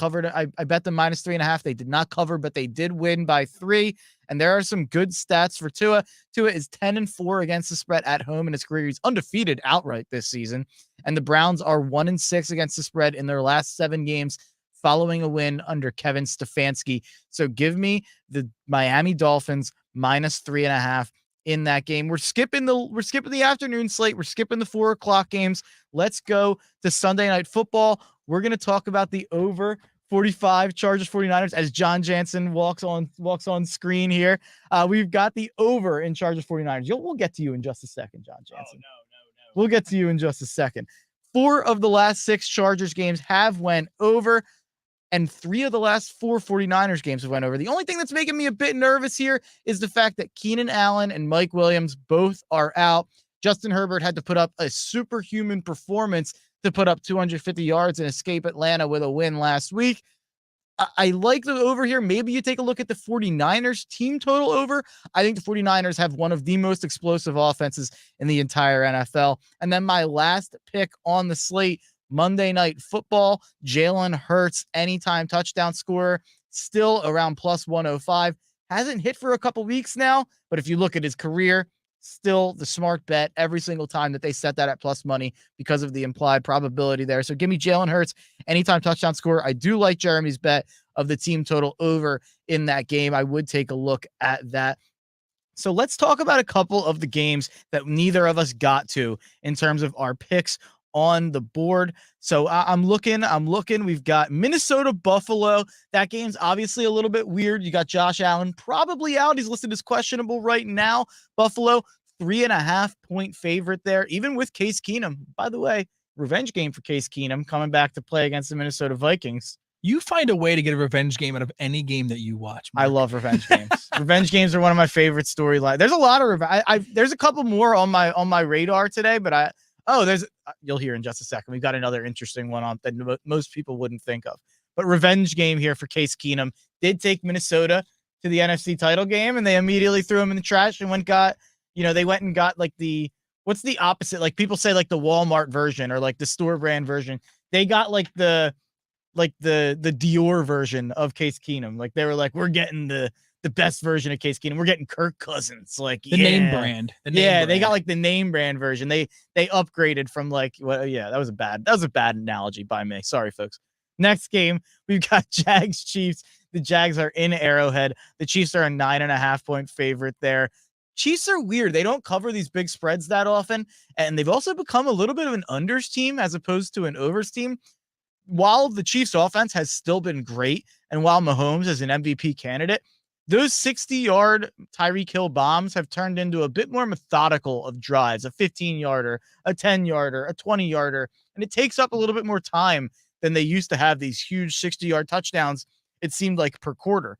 bet them minus 3.5. They did not cover, but they did win by 3. And there are some good stats for Tua. Tua is 10-4 against the spread at home in his career. He's undefeated outright this season. And the Browns are 1-6 against the spread in their last 7 games following a win under Kevin Stefanski. So give me the Miami Dolphins minus 3.5 in that game. We're skipping the afternoon slate. We're skipping the 4 o'clock games. Let's go to Sunday Night Football. We're going to talk about the over 45 Chargers 49ers as John Jansen walks on screen here. We've got the over in Chargers 49ers. We'll get to you in just a second, John Jansen. Oh, no. We'll get to you in just a second. 4 of the last 6 Chargers games have went over, and 3 of the last 4 49ers games have went over. The only thing that's making me a bit nervous here is the fact that Keenan Allen and Mike Williams both are out. Justin Herbert had to put up a superhuman performance to put up 250 yards and escape Atlanta with a win last week. I like the over here. Maybe you take a look at the 49ers team total over. I think the 49ers have one of the most explosive offenses in the entire NFL. And then my last pick on the slate, Monday Night Football, Jalen Hurts, anytime touchdown scorer, still around plus 105. Hasn't hit for a couple weeks now, but if you look at his career, still the smart bet every single time that they set that at plus money because of the implied probability there. So give me Jalen Hurts, anytime touchdown scorer. I do like Jeremy's bet of the team total over in that game. I would take a look at that. So let's talk about a couple of the games that neither of us got to in terms of our picks on the board. So I'm looking. We've got Minnesota Buffalo. That game's obviously a little bit weird. You got Josh Allen probably out. He's listed as questionable right now. Buffalo 3.5 point favorite there, even with Case Keenum. By the way, revenge game for Case Keenum coming back to play against the Minnesota Vikings. You find a way to get a revenge game out of any game that you watch, Mark. I love revenge games. Revenge games are one of my favorite storylines. There's a lot of there's a couple more on my radar today, but you'll hear in just a second. We've got another interesting one on that most people wouldn't think of. But revenge game here for Case Keenum. Did take Minnesota to the NFC title game, and they immediately threw him in the trash and they went and got like what's the opposite? Like people say like the Walmart version or like the store brand version. They got like the Dior version of Case Keenum. Like they were like, we're getting the best version of Case Keenum. We're getting Kirk Cousins. Like the name brand. They got like the name brand version. They upgraded from that was a bad analogy by me. Sorry, folks. Next game, we've got Jags Chiefs. The Jags are in Arrowhead. The Chiefs are a 9.5 point favorite there. Chiefs are weird. They don't cover these big spreads that often. And they've also become a little bit of an unders team as opposed to an overs team. While the Chiefs offense has still been great, and while Mahomes is an MVP candidate, those 60-yard Tyreek Hill bombs have turned into a bit more methodical of drives, a 15-yarder, a 10-yarder, a 20-yarder, and it takes up a little bit more time than they used to have these huge 60-yard touchdowns, it seemed like, per quarter.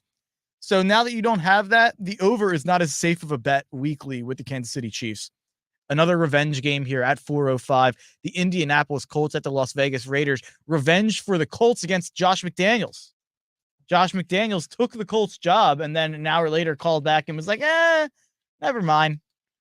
So now that you don't have that, the over is not as safe of a bet weekly with the Kansas City Chiefs. Another revenge game here at 4:05. The Indianapolis Colts at the Las Vegas Raiders. Revenge for the Colts against Josh McDaniels. Josh McDaniels took the Colts job and then an hour later called back and was like, never mind.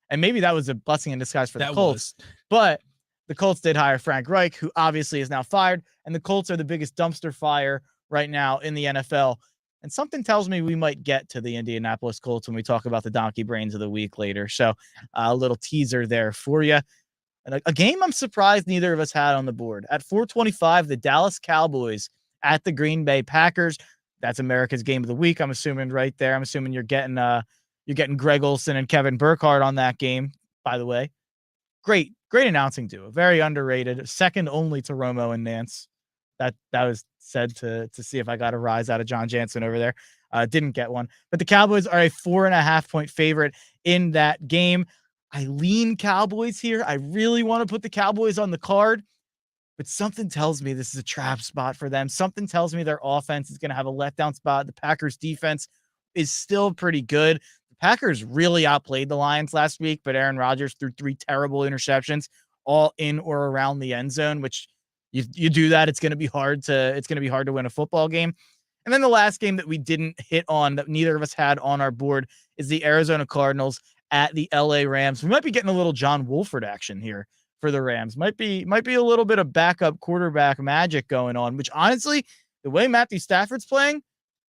And maybe that was a blessing in disguise for the Colts. But the Colts did hire Frank Reich, who obviously is now fired. And the Colts are the biggest dumpster fire right now in the NFL. And something tells me we might get to the Indianapolis Colts when we talk about the donkey brains of the week later. So a little teaser there for you. And a game I'm surprised neither of us had on the board. At 4:25, the Dallas Cowboys at the Green Bay Packers. That's America's game of the week, I'm assuming, right there. I'm assuming you're getting Greg Olsen and Kevin Burkhardt on that game, by the way. Great announcing duo. Very underrated. Second only to Romo and Nance. That was said to see if I got a rise out of John Jansen over there. Didn't get one. But the Cowboys are a 4.5 point favorite in that game. I lean Cowboys here. I really want to put the Cowboys on the card. But something tells me this is a trap spot for them. Something tells me their offense is going to have a letdown spot. The Packers defense is still pretty good. The Packers really outplayed the Lions last week, but Aaron Rodgers threw 3 terrible interceptions, all in or around the end zone, which You do that, it's going to be hard to win a football game. And then the last game that we didn't hit on, that neither of us had on our board, is the Arizona Cardinals at the LA Rams. We might be getting a little John Wolford action here for the Rams. Might be a little bit of backup quarterback magic going on, which honestly, the way Matthew Stafford's playing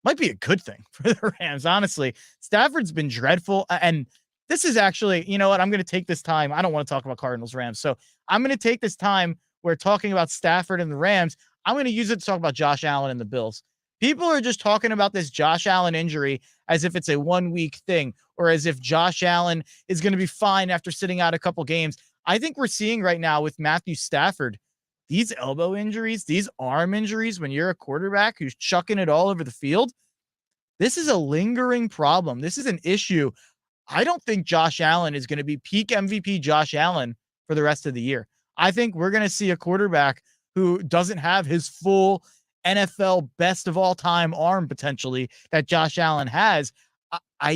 might be a good thing for the Rams. Honestly, Stafford's been dreadful. And this is actually, you know what? I'm going to take this time. I don't want to talk about Cardinals Rams. So I'm going to take this time. We're talking about Stafford and the Rams. I'm going to use it to talk about Josh Allen and the Bills. People are just talking about this Josh Allen injury as if it's a 1 week thing, or as if Josh Allen is going to be fine after sitting out a couple games. I think we're seeing right now with Matthew Stafford, these elbow injuries, these arm injuries, when you're a quarterback who's chucking it all over the field, this is a lingering problem. This is an issue. I don't think Josh Allen is going to be peak MVP Josh Allen for the rest of the year. I think we're going to see a quarterback who doesn't have his full NFL best of all time arm potentially that Josh Allen has. I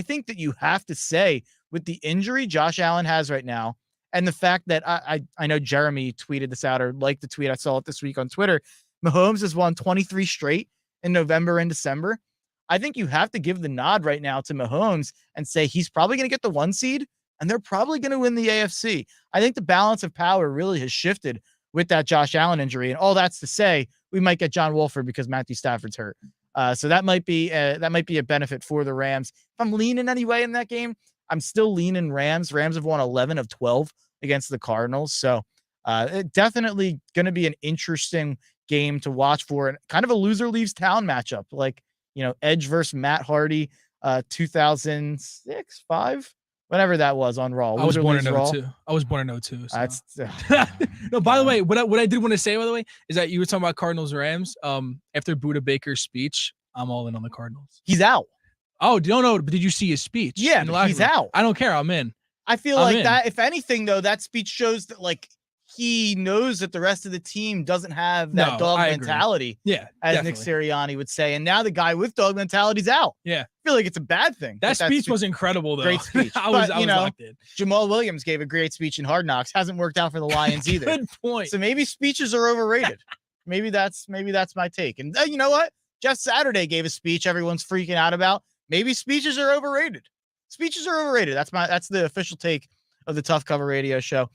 think that you have to say, with the injury Josh Allen has right now, and the fact that I know Jeremy tweeted this out, or liked the tweet. I saw it this week on Twitter. Mahomes has won 23 straight in November and December. I think you have to give the nod right now to Mahomes and say he's probably going to get the 1 seed, and they're probably going to win the AFC. I think the balance of power really has shifted with that Josh Allen injury. And all that's to say, we might get John Wolford because Matthew Stafford's hurt. So that might be a benefit for the Rams. If I'm leaning anyway in that game, I'm still leaning Rams. Rams have won 11 of 12 against the Cardinals. So it definitely going to be an interesting game to watch for, and kind of a loser leaves town matchup. Like, Edge versus Matt Hardy, 2006, 5, whenever that was on Raw. I was born in 02. I was born in 02. So. That's no. By the way, what I did want to say, by the way, is that you were talking about Cardinals Rams. After Buda Baker's speech, I'm all in on the Cardinals. He's out. Oh, no. But did you see his speech? Yeah, he's out. I don't care. I'm in. I feel that, if anything, though, that speech shows that he knows that the rest of the team doesn't have that dog mentality. Yeah, as definitely. Nick Sirianni would say. And now the guy with dog mentality's out. Yeah. I feel like it's a bad thing. That speech was incredible, though. Great speech. I was locked in. Jamal Williams gave a great speech in Hard Knocks. Hasn't worked out for the Lions either. Good point. So maybe speeches are overrated. maybe that's my take. And you know what? Jeff Saturday gave a speech everyone's freaking out about. Maybe speeches are overrated. Speeches are overrated. That's the official take of the Tough Cover Radio Show.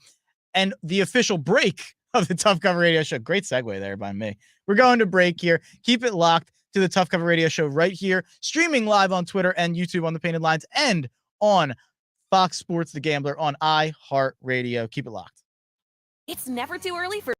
And the official break of the Tough Cover Radio Show. Great segue there by me. We're going to break here. Keep it locked to the Tough Cover Radio Show right here, streaming live on Twitter and YouTube on the Painted Lines, and on Fox Sports The Gambler on iHeartRadio. Keep it locked. It's never too early for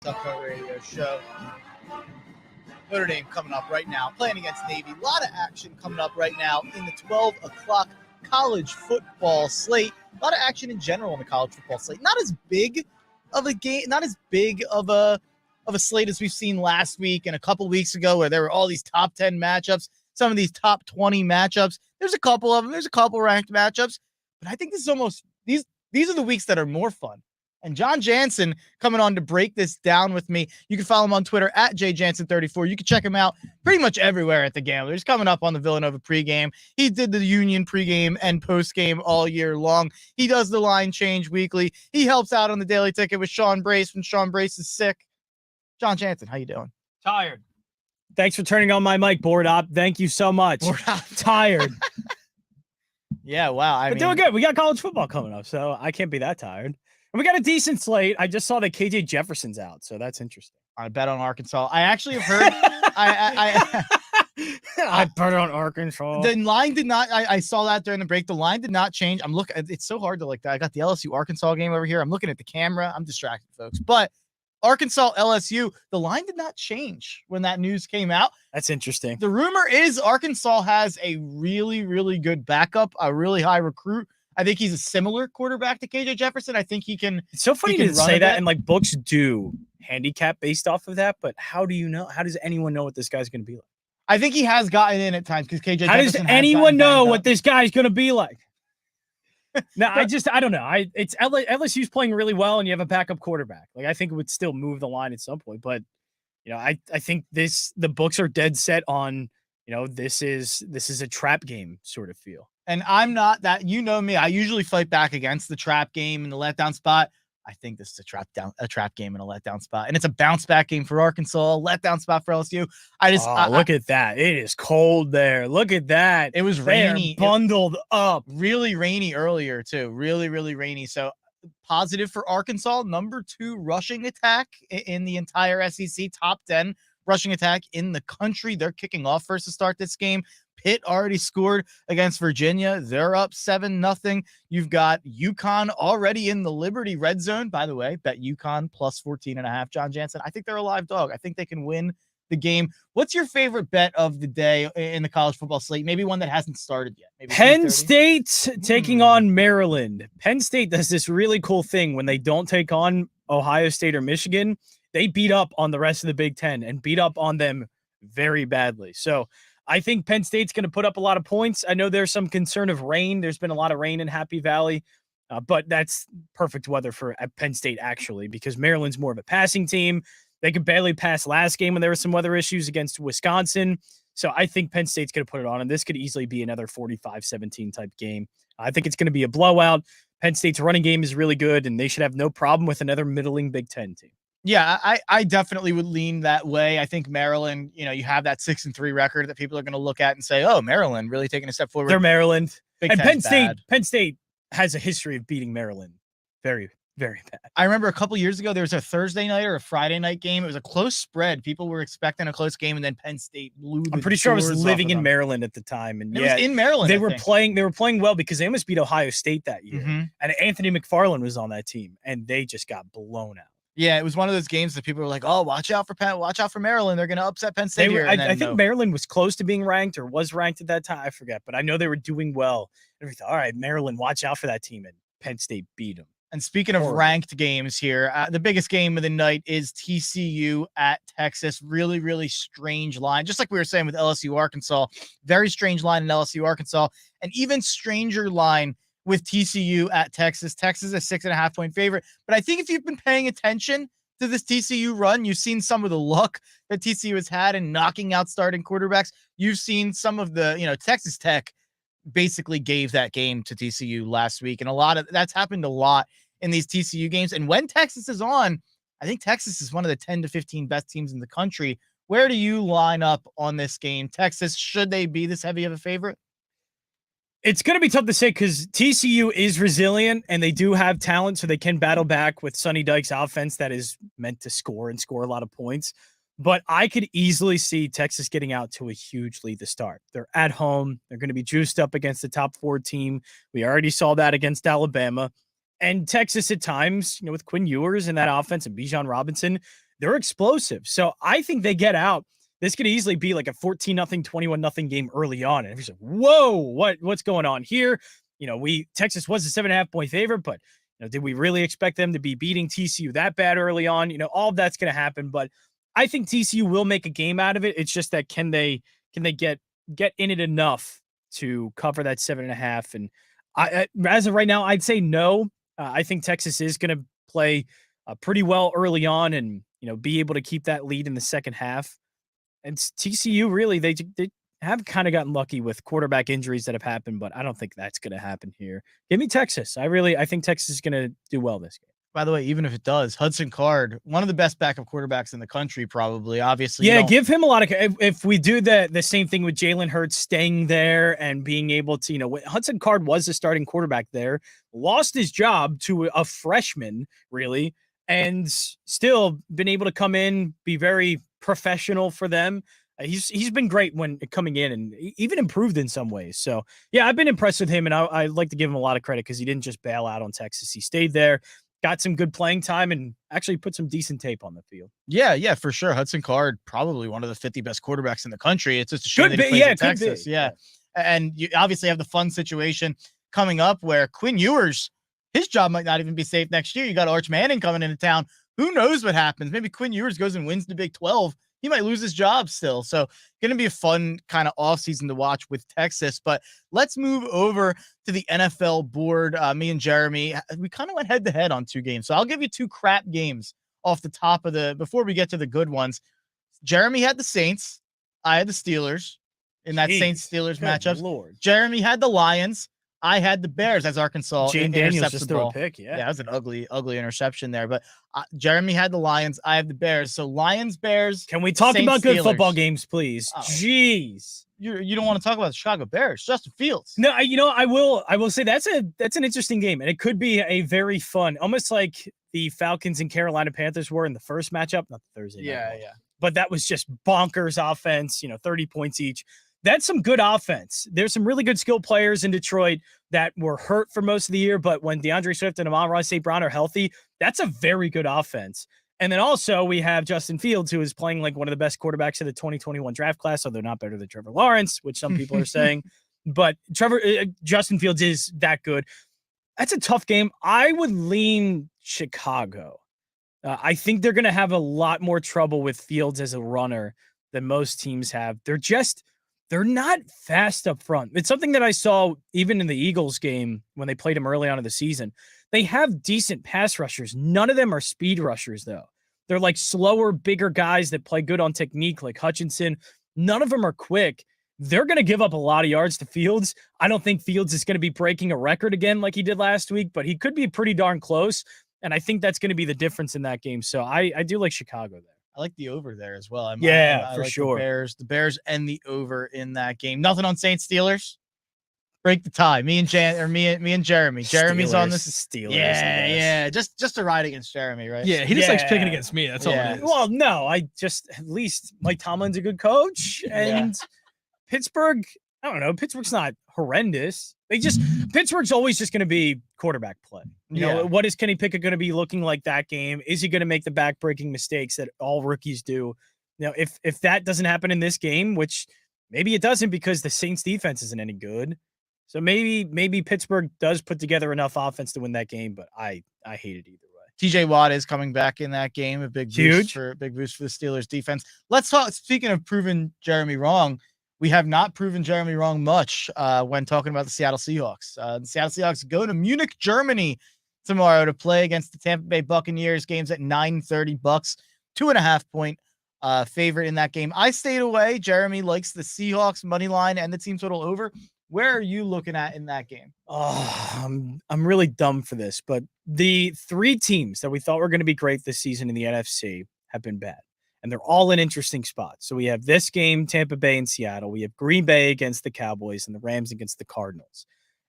Tough Cover Radio Show. Notre Dame coming up right now, playing against Navy. A lot of action coming up right now in the 12 o'clock college football slate. A lot of action in general in the college football slate. Not as big of a game, not as big of a slate as we've seen last week and a couple weeks ago, where there were all these top 10 matchups, some of these top 20 matchups. There's a couple of them. There's a couple ranked matchups, but I think this is almost these are the weeks that are more fun. And John Jansen coming on to break this down with me. You can follow him on Twitter at JJansen34. You can check him out pretty much everywhere at the Gambler. He's coming up on the Villanova pregame. He did the Union pregame and postgame all year long. He does the line change weekly. He helps out on the Daily Ticket with Sean Brace when Sean Brace is sick. John Jansen, how you doing? Tired. Thanks for turning on my mic, Board Op. Thank you so much. Tired. Yeah, wow. But doing good. We got college football coming up, so I can't be that tired. And we got a decent slate. I just saw that KJ Jefferson's out, so that's interesting. I bet on Arkansas. I actually have heard. I bet on Arkansas. The line did not. I saw that during the break. The line did not change. I'm looking. It's so hard to like that. I got the LSU Arkansas game over here. I'm looking at the camera. I'm distracted, folks. But Arkansas LSU, the line did not change when that news came out. That's interesting. The rumor is Arkansas has a really, really good backup, a really high recruit. I think he's a similar quarterback to KJ Jefferson. I think he can. It's so funny to say that, and like books do handicap based off of that. But how do you know? How does anyone know what this guy's going to be like? I think he has gotten in at times because KJ. How Jefferson does anyone know what this guy's going to be like? No, I don't know. It's LSU's playing really well, and you have a backup quarterback. Like I think it would still move the line at some point, but I think the books are dead set on this is a trap game sort of feel. And I'm not that, me. I usually fight back against the trap game and the letdown spot. I think this is a trap game and a letdown spot, and it's a bounce back game for Arkansas, letdown spot for LSU. Look at that! It is cold there. Look at that! It was rainy, bundled up, really rainy earlier too. Really, really rainy. So positive for Arkansas, number 2 rushing attack in the entire SEC, top 10 rushing attack in the country. They're kicking off first to start this game. Pitt already scored against Virginia. They're up 7-0. You've got UConn already in the Liberty red zone. By the way, bet UConn plus 14.5. John Jansen, I think they're a live dog. I think they can win the game. What's your favorite bet of the day in the college football slate? Maybe one that hasn't started yet. Maybe Penn State taking on Maryland. Penn State does this really cool thing when they don't take on Ohio State or Michigan. They beat up on the rest of the Big Ten and beat up on them very badly. So I think Penn State's going to put up a lot of points. I know there's some concern of rain. There's been a lot of rain in Happy Valley, but that's perfect weather for Penn State, actually, because Maryland's more of a passing team. They could barely pass last game when there were some weather issues against Wisconsin. So I think Penn State's going to put it on, and this could easily be another 45-17 type game. I think it's going to be a blowout. Penn State's running game is really good, and they should have no problem with another middling Big Ten team. Yeah, I definitely would lean that way. I think Maryland, you have that 6-3 record that people are going to look at and say, oh, Maryland really taking a step forward. They're Maryland. Big and Ten's Penn State has a history of beating Maryland very, very bad. I remember a couple years ago, there was a Thursday night or a Friday night game. It was a close spread. People were expecting a close game, and then Penn State blew the I'm pretty sure I was doors living off in of them. Maryland at the time. And It was in Maryland. They I were think. playing well because they almost beat Ohio State that year. Mm-hmm. And Anthony McFarland was on that team, and they just got blown out. Yeah, it was one of those games that people were like, "Oh, watch out for Maryland. They're going to upset Penn State." I think Maryland was close to being ranked or was ranked at that time. I forget, but I know they were doing well. And we thought, all right, Maryland, watch out for that team, and Penn State beat them. And speaking of ranked games here, the biggest game of the night is TCU at Texas. Really, really strange line. Just like we were saying with LSU Arkansas, very strange line in LSU Arkansas, and even stranger line with TCU at Texas. Texas is a 6.5-point favorite. But I think if you've been paying attention to this TCU run, you've seen some of the luck that TCU has had in knocking out starting quarterbacks. You've seen some of the, Texas Tech basically gave that game to TCU last week. And a lot of that's happened a lot in these TCU games. And when Texas is on, I think Texas is one of the 10 to 15 best teams in the country. Where do you line up on this game? Texas, should they be this heavy of a favorite? It's going to be tough to say because TCU is resilient and they do have talent, so they can battle back with Sonny Dykes' offense that is meant to score and score a lot of points. But I could easily see Texas getting out to a huge lead to start. They're at home. They're going to be juiced up against the top 4 team. We already saw that against Alabama. And Texas at times, with Quinn Ewers and that offense and Bijan Robinson, they're explosive. So I think they get out. This could easily be like a 14-0, 21-0 game early on. And everybody's like, whoa, what's going on here? Texas was a 7.5 point favorite, but did we really expect them to be beating TCU that bad early on? All of that's going to happen, but I think TCU will make a game out of it. It's just that can they get in it enough to cover that 7.5? And as of right now, I'd say no. I think Texas is going to play pretty well early on and be able to keep that lead in the second half. And TCU really they have kind of gotten lucky with quarterback injuries that have happened, but I don't think that's going to happen here. Give me Texas. I think Texas is going to do well this game. By the way, even if it does, Hudson Card, one of the best backup quarterbacks in the country, probably. Obviously, yeah. Give him a lot of. If we do the same thing with Jalen Hurts staying there and being able to, Hudson Card was the starting quarterback there, lost his job to a freshman, really, and still been able to come in, be very professional for them. He's been great when coming in and even improved in some ways. So yeah, I've been impressed with him, and I like to give him a lot of credit because he didn't just bail out on Texas. He stayed there, got some good playing time, and actually put some decent tape on the field. Yeah, for sure. Hudson Card, probably one of the 50 best quarterbacks in the country. It's just a shame that he plays in Texas. Yeah. And you obviously have the fun situation coming up where Quinn Ewers, his job might not even be safe next year. You got Arch Manning coming into town. Who knows what happens? Maybe Quinn Ewers goes and wins the Big 12. He might lose his job still. So going to be a fun kind of offseason to watch with Texas. But let's move over to the NFL board. Me and Jeremy, we kind of went head to head on two games. So I'll give you two crap games off the top of before we get to the good ones. Jeremy had the Saints. I had the Steelers in that Saints-Steelers matchup. Lord. Jeremy had the Lions. I had the Bears as Arkansas. Jane Daniels just threw a pick. Yeah, that was an ugly interception there. But Jeremy had the Lions. I have the Bears. So Lions, Bears. Can we talk Saints, about good Steelers. Football games, please? Oh. Jeez. You don't want to talk about the Chicago Bears. Justin Fields. No, I will say that's an interesting game, and it could be a very fun, almost like the Falcons and Carolina Panthers were in the first matchup, not the Thursday night. Yeah. But that was just bonkers offense, 30 points each. That's some good offense. There's some really good skill players in Detroit that were hurt for most of the year, but when DeAndre Swift and Amon-Ra St. Brown are healthy, that's a very good offense. And then also we have Justin Fields, who is playing like one of the best quarterbacks of the 2021 draft class, so they're not better than Trevor Lawrence, which some people are saying. But Justin Fields is that good. That's a tough game. I would lean Chicago. I think they're going to have a lot more trouble with Fields as a runner than most teams have. They're not fast up front. It's something that I saw even in the Eagles game when they played him early on in the season. They have decent pass rushers. None of them are speed rushers, though. They're like slower, bigger guys that play good on technique, like Hutchinson. None of them are quick. They're going to give up a lot of yards to Fields. I don't think Fields is going to be breaking a record again like he did last week, but he could be pretty darn close. And I think that's going to be the difference in that game. So I do like Chicago there. I like the over there as well. I for like sure. The Bears and the over in that game. Nothing on Saints Steelers. Break the tie. Me and Jeremy. Jeremy's on this. Steelers. Yeah. Just to ride against Jeremy, right? Yeah, he just likes picking against me. That's all it is. Well, no, at least Mike Tomlin's a good coach, and Pittsburgh. I don't know. Pittsburgh's not horrendous. Pittsburgh's always just going to be quarterback play. You know, what is Kenny Pickett going to be looking like that game? Is he going to make the back-breaking mistakes that all rookies do? Now, if that doesn't happen in this game, which maybe it doesn't because the Saints defense isn't any good. So maybe Pittsburgh does put together enough offense to win that game, but I hate it either way. TJ Watt is coming back in that game. A big boost for the Steelers defense. Let's talk. Speaking of proving Jeremy wrong, we have not proven Jeremy wrong much when talking about the Seattle Seahawks. The Seattle Seahawks go to Munich, Germany tomorrow to play against the Tampa Bay Buccaneers. Game's at 9:30 Bucks, 2.5 point favorite in that game. I stayed away. Jeremy likes the Seahawks money line and the team total over. Where are you looking at in that game? Oh, I'm really dumb for this, but the three teams that we thought were going to be great this season in the NFC have been bad. And they're all in interesting spots. So we have this game, Tampa Bay and Seattle. We have Green Bay against the Cowboys and the Rams against the Cardinals.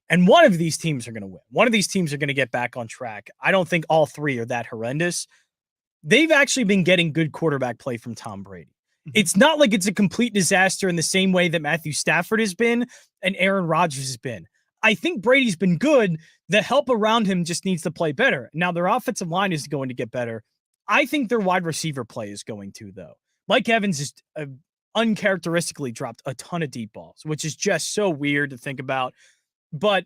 And one of these teams are going to win. One of these teams are going to get back on track. I don't think all three are that horrendous. They've actually been getting good quarterback play from Tom Brady. It's not like it's a complete disaster in the same way that Matthew Stafford has been and Aaron Rodgers has been. I think Brady's been good. The help around him just needs to play better. Now, their offensive line is going to get better. I think their wide receiver play is going to, though. Mike Evans is uncharacteristically dropped a ton of deep balls, which is just so weird to think about. But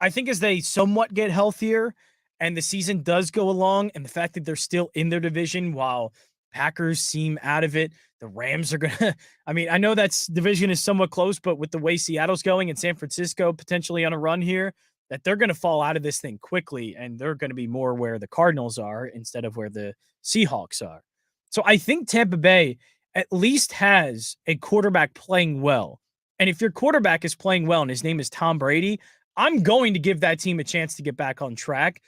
I think as they somewhat get healthier and the season does go along, and the fact that they're still in their division while Packers seem out of it, the Rams are going to, I mean, I know that division is somewhat close, but with the way Seattle's going and San Francisco potentially on a run here, that they're going to fall out of this thing quickly, and they're going to be more where the Cardinals are instead of where the Seahawks are. So I think Tampa Bay at least has a quarterback playing well. And if your quarterback is playing well and his name is Tom Brady, I'm going to give that team a chance to get back on track.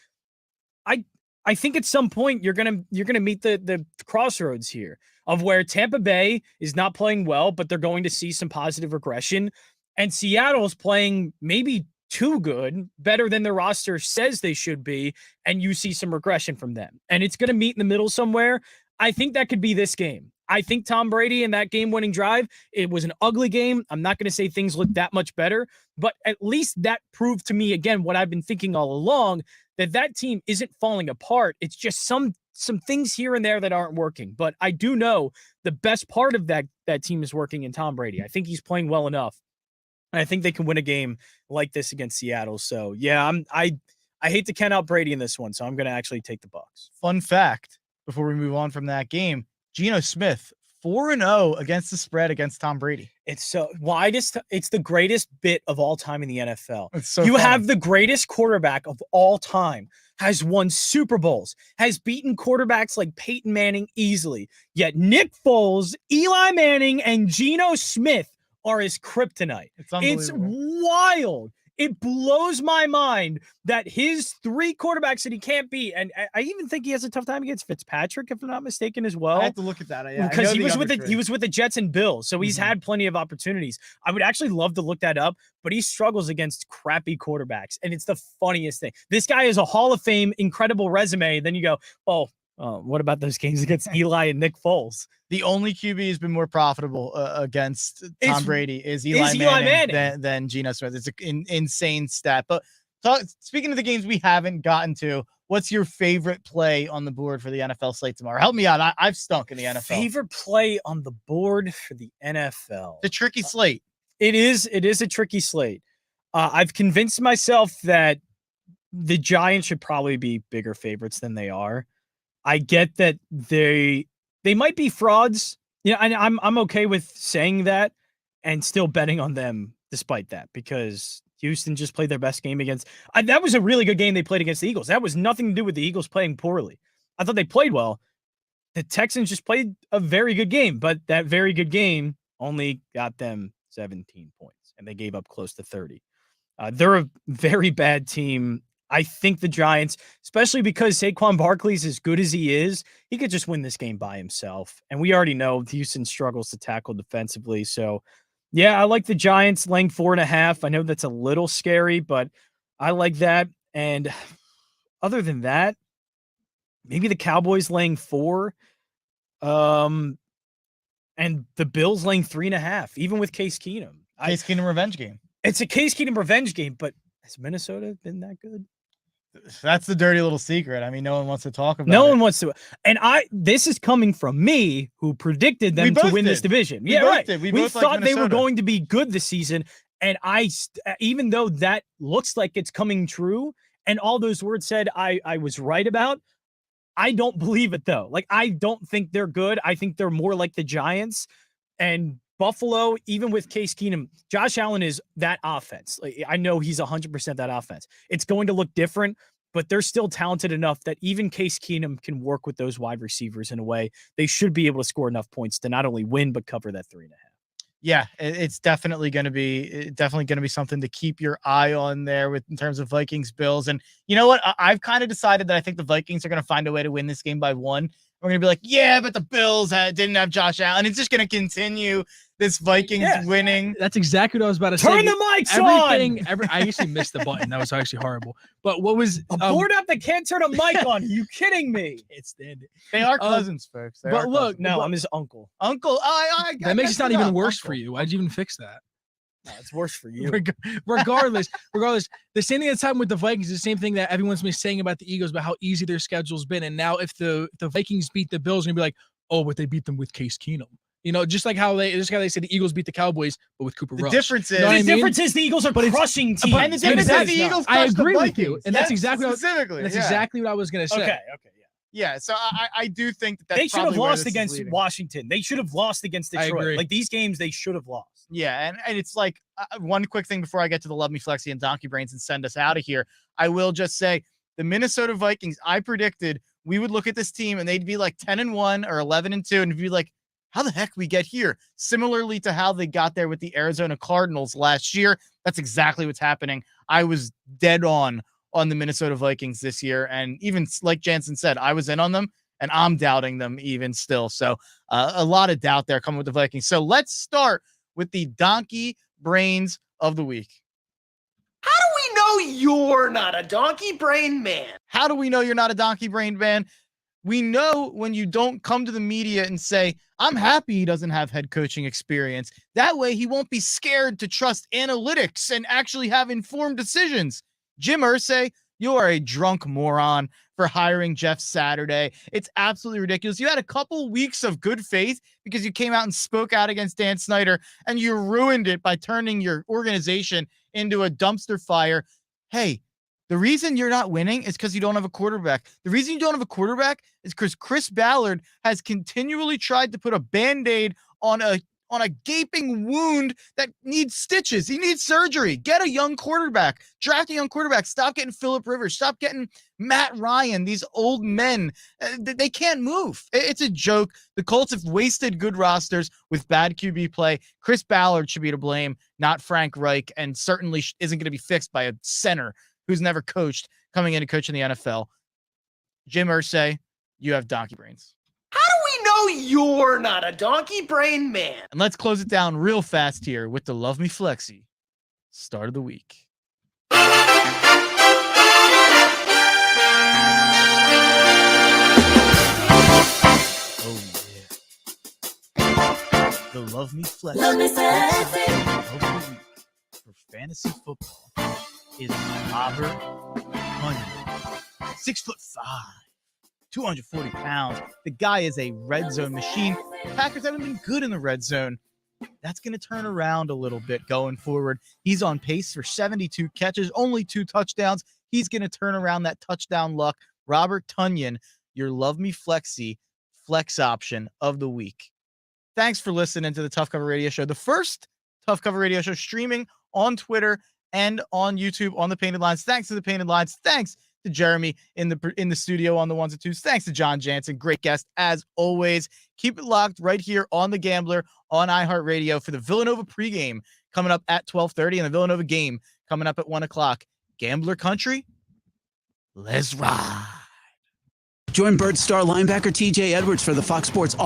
I think at some point you're gonna meet the crossroads here of where Tampa Bay is not playing well, but they're going to see some positive regression, and Seattle's playing maybe too good, better than their roster says they should be, and you see some regression from them. And it's going to meet in the middle somewhere. I think that could be this game. I think Tom Brady in that game-winning drive, it was an ugly game. I'm not going to say things look that much better, but at least that proved to me, again, what I've been thinking all along, that team isn't falling apart. It's just some things here and there that aren't working. But I do know the best part of that team is working in Tom Brady. I think he's playing well enough. And I think they can win a game like this against Seattle. So, yeah, I hate to count out Brady in this one, so I'm going to actually take the Bucs. Fun fact, before we move on from that game, Geno Smith, 4-0 against the spread against Tom Brady. It's so widest. It's the greatest bit of all time in the NFL. It's so you fun. have the greatest quarterback of all time, has won Super Bowls, has beaten quarterbacks like Peyton Manning easily. Yet Nick Foles, Eli Manning, and Geno Smith are his kryptonite. It's wild. It blows my mind that his three quarterbacks that he can't beat, and I even think he has a tough time against Fitzpatrick, if I'm not mistaken, as well. I have to look at that. Because he was with the Jets and Bills, so he's had plenty of opportunities. I would actually love to look that up, but he struggles against crappy quarterbacks, and it's the funniest thing. This guy is a Hall of Fame, incredible resume. Then you go, what about those games against Eli and Nick Foles? The only QB who's been more profitable against Tom Brady is Eli Manning than Geno Smith. It's an insane stat. But speaking of the games we haven't gotten to, what's your favorite play on the board for the NFL slate tomorrow? Help me out. I've stunk in the NFL. Favorite play on the board for the NFL? The tricky slate. It is a tricky slate. I've convinced myself that the Giants should probably be bigger favorites than they are. I get that they might be frauds. Yeah, and I'm okay with saying that and still betting on them despite that, because Houston just played their best game against. That was a really good game they played against the Eagles. That was nothing to do with the Eagles playing poorly. I thought they played well. The Texans just played a very good game, but that very good game only got them 17 points, and they gave up close to 30. They're a very bad team. I think the Giants, especially because Saquon Barkley's as good as he is, he could just win this game by himself. And we already know Houston struggles to tackle defensively. So, yeah, I like the Giants laying 4.5. I know that's a little scary, but I like that. And other than that, maybe the Cowboys laying 4. And the Bills laying 3.5, even with Case Keenum. Case Keenum revenge game. It's a Case Keenum revenge game, but has Minnesota been that good? That's the dirty little secret. I mean, no one wants to talk about it. No one wants to. And this is coming from me, who predicted them to win this division. We both did. We both thought they were going to be good this season. And even though that looks like it's coming true, and all those words said I was right about, I don't believe it, though. Like, I don't think they're good. I think they're more like the Giants. And Buffalo, even with Case Keenum, Josh Allen is that offense. Like, I know he's 100% that offense. It's going to look different, but they're still talented enough that even Case Keenum can work with those wide receivers in a way. They should be able to score enough points to not only win, but cover that 3.5. Yeah, it's definitely going to be something to keep your eye on there in terms of Vikings Bills. And you know what? I've kind of decided that I think the Vikings are going to find a way to win this game by 1. We're going to be like, yeah, but the Bills didn't have Josh Allen. It's just going to continue this Vikings winning. That's exactly what I was about to say. Turn the mics on! I actually missed the button. That was actually horrible. But what was... a board app that can't turn a mic on. Are you kidding me? It's dead. They are cousins, folks. But look, no, I'm his uncle. Uncle, that makes it not even worse for you. Why'd you even fix that? It's worse for you. Regardless, the same thing that's happened with the Vikings is the same thing that everyone's been saying about the Eagles about how easy their schedule's been. And now if the Vikings beat the Bills, and be like, oh, but they beat them with Case Keenum. Just like how they say the Eagles beat the Cowboys, but with Cooper Rush. The difference is The difference is the Eagles are crushing teams. And the difference is the Eagles I crushed the agree with Vikings. you, and that's exactly specifically. exactly what I was gonna say. Okay, Yeah, so I do think that they should have probably where lost this is against leading. Washington. They should have lost against I Detroit. agree. Like these games, they should have lost. Yeah, and it's like one quick thing before I get to the Love Me Flexi and Donkey Brains and send us out of here. I will just say the Minnesota Vikings, I predicted we would look at this team and they'd be like 10-1 or 11-2 and be like, how the heck we get here? Similarly to how they got there with the Arizona Cardinals last year. That's exactly what's happening. I was dead on the Minnesota Vikings this year. And even like Jansen said, I was in on them and I'm doubting them even still. So a lot of doubt there coming with the Vikings. So let's start with the Donkey Brains of the week. How do we know you're not a donkey brain man? How do we know you're not a donkey brain man? We know when you don't come to the media and say, I'm happy he doesn't have head coaching experience. That way he won't be scared to trust analytics and actually have informed decisions. Jim Irsay, you are a drunk moron for hiring Jeff Saturday. It's absolutely ridiculous. You had a couple weeks of good faith because you came out and spoke out against Dan Snyder, and you ruined it by turning your organization into a dumpster fire. Hey, the reason you're not winning is because you don't have a quarterback. The reason you don't have a quarterback is because Chris Ballard has continually tried to put a Band-Aid on a gaping wound that needs stitches. He needs surgery. Get a young quarterback. Draft a young quarterback. Stop getting Phillip Rivers. Stop getting Matt Ryan. These old men, they can't move. It's a joke. The Colts have wasted good rosters with bad QB play. Chris Ballard should be to blame, not Frank Reich, and certainly isn't going to be fixed by a center who's never coached coming in to coach in the NFL. Jim Irsay, you have donkey brains. How do we know you're not a donkey brain man? And let's close it down real fast here with the Love Me Flexi start of the week. Oh yeah. The Love Me Flexi Love Me Flexi. of the week for fantasy football is Robert Hunter. 6'5", 240 pounds. The guy is a red zone machine. The Packers haven't been good in the red zone. That's going to turn around a little bit going forward. He's on pace for 72 catches, only 2 touchdowns. He's going to turn around that touchdown luck. Robert Tunyon, your Love Me Flexi flex option of the week. Thanks for listening to the Tough Cover Radio Show, the first Tough Cover Radio Show streaming on Twitter and on YouTube on the Painted Lines. Thanks to the Painted Lines. Thanks to Jeremy in the studio on the ones and twos. Thanks to John Jansen. Great guest as always. Keep it locked right here on The Gambler on iHeartRadio for the Villanova pregame coming up at 12:30 and the Villanova game coming up at 1 o'clock. Gambler Country, let's ride. Join Bird star linebacker TJ Edwards for the Fox Sports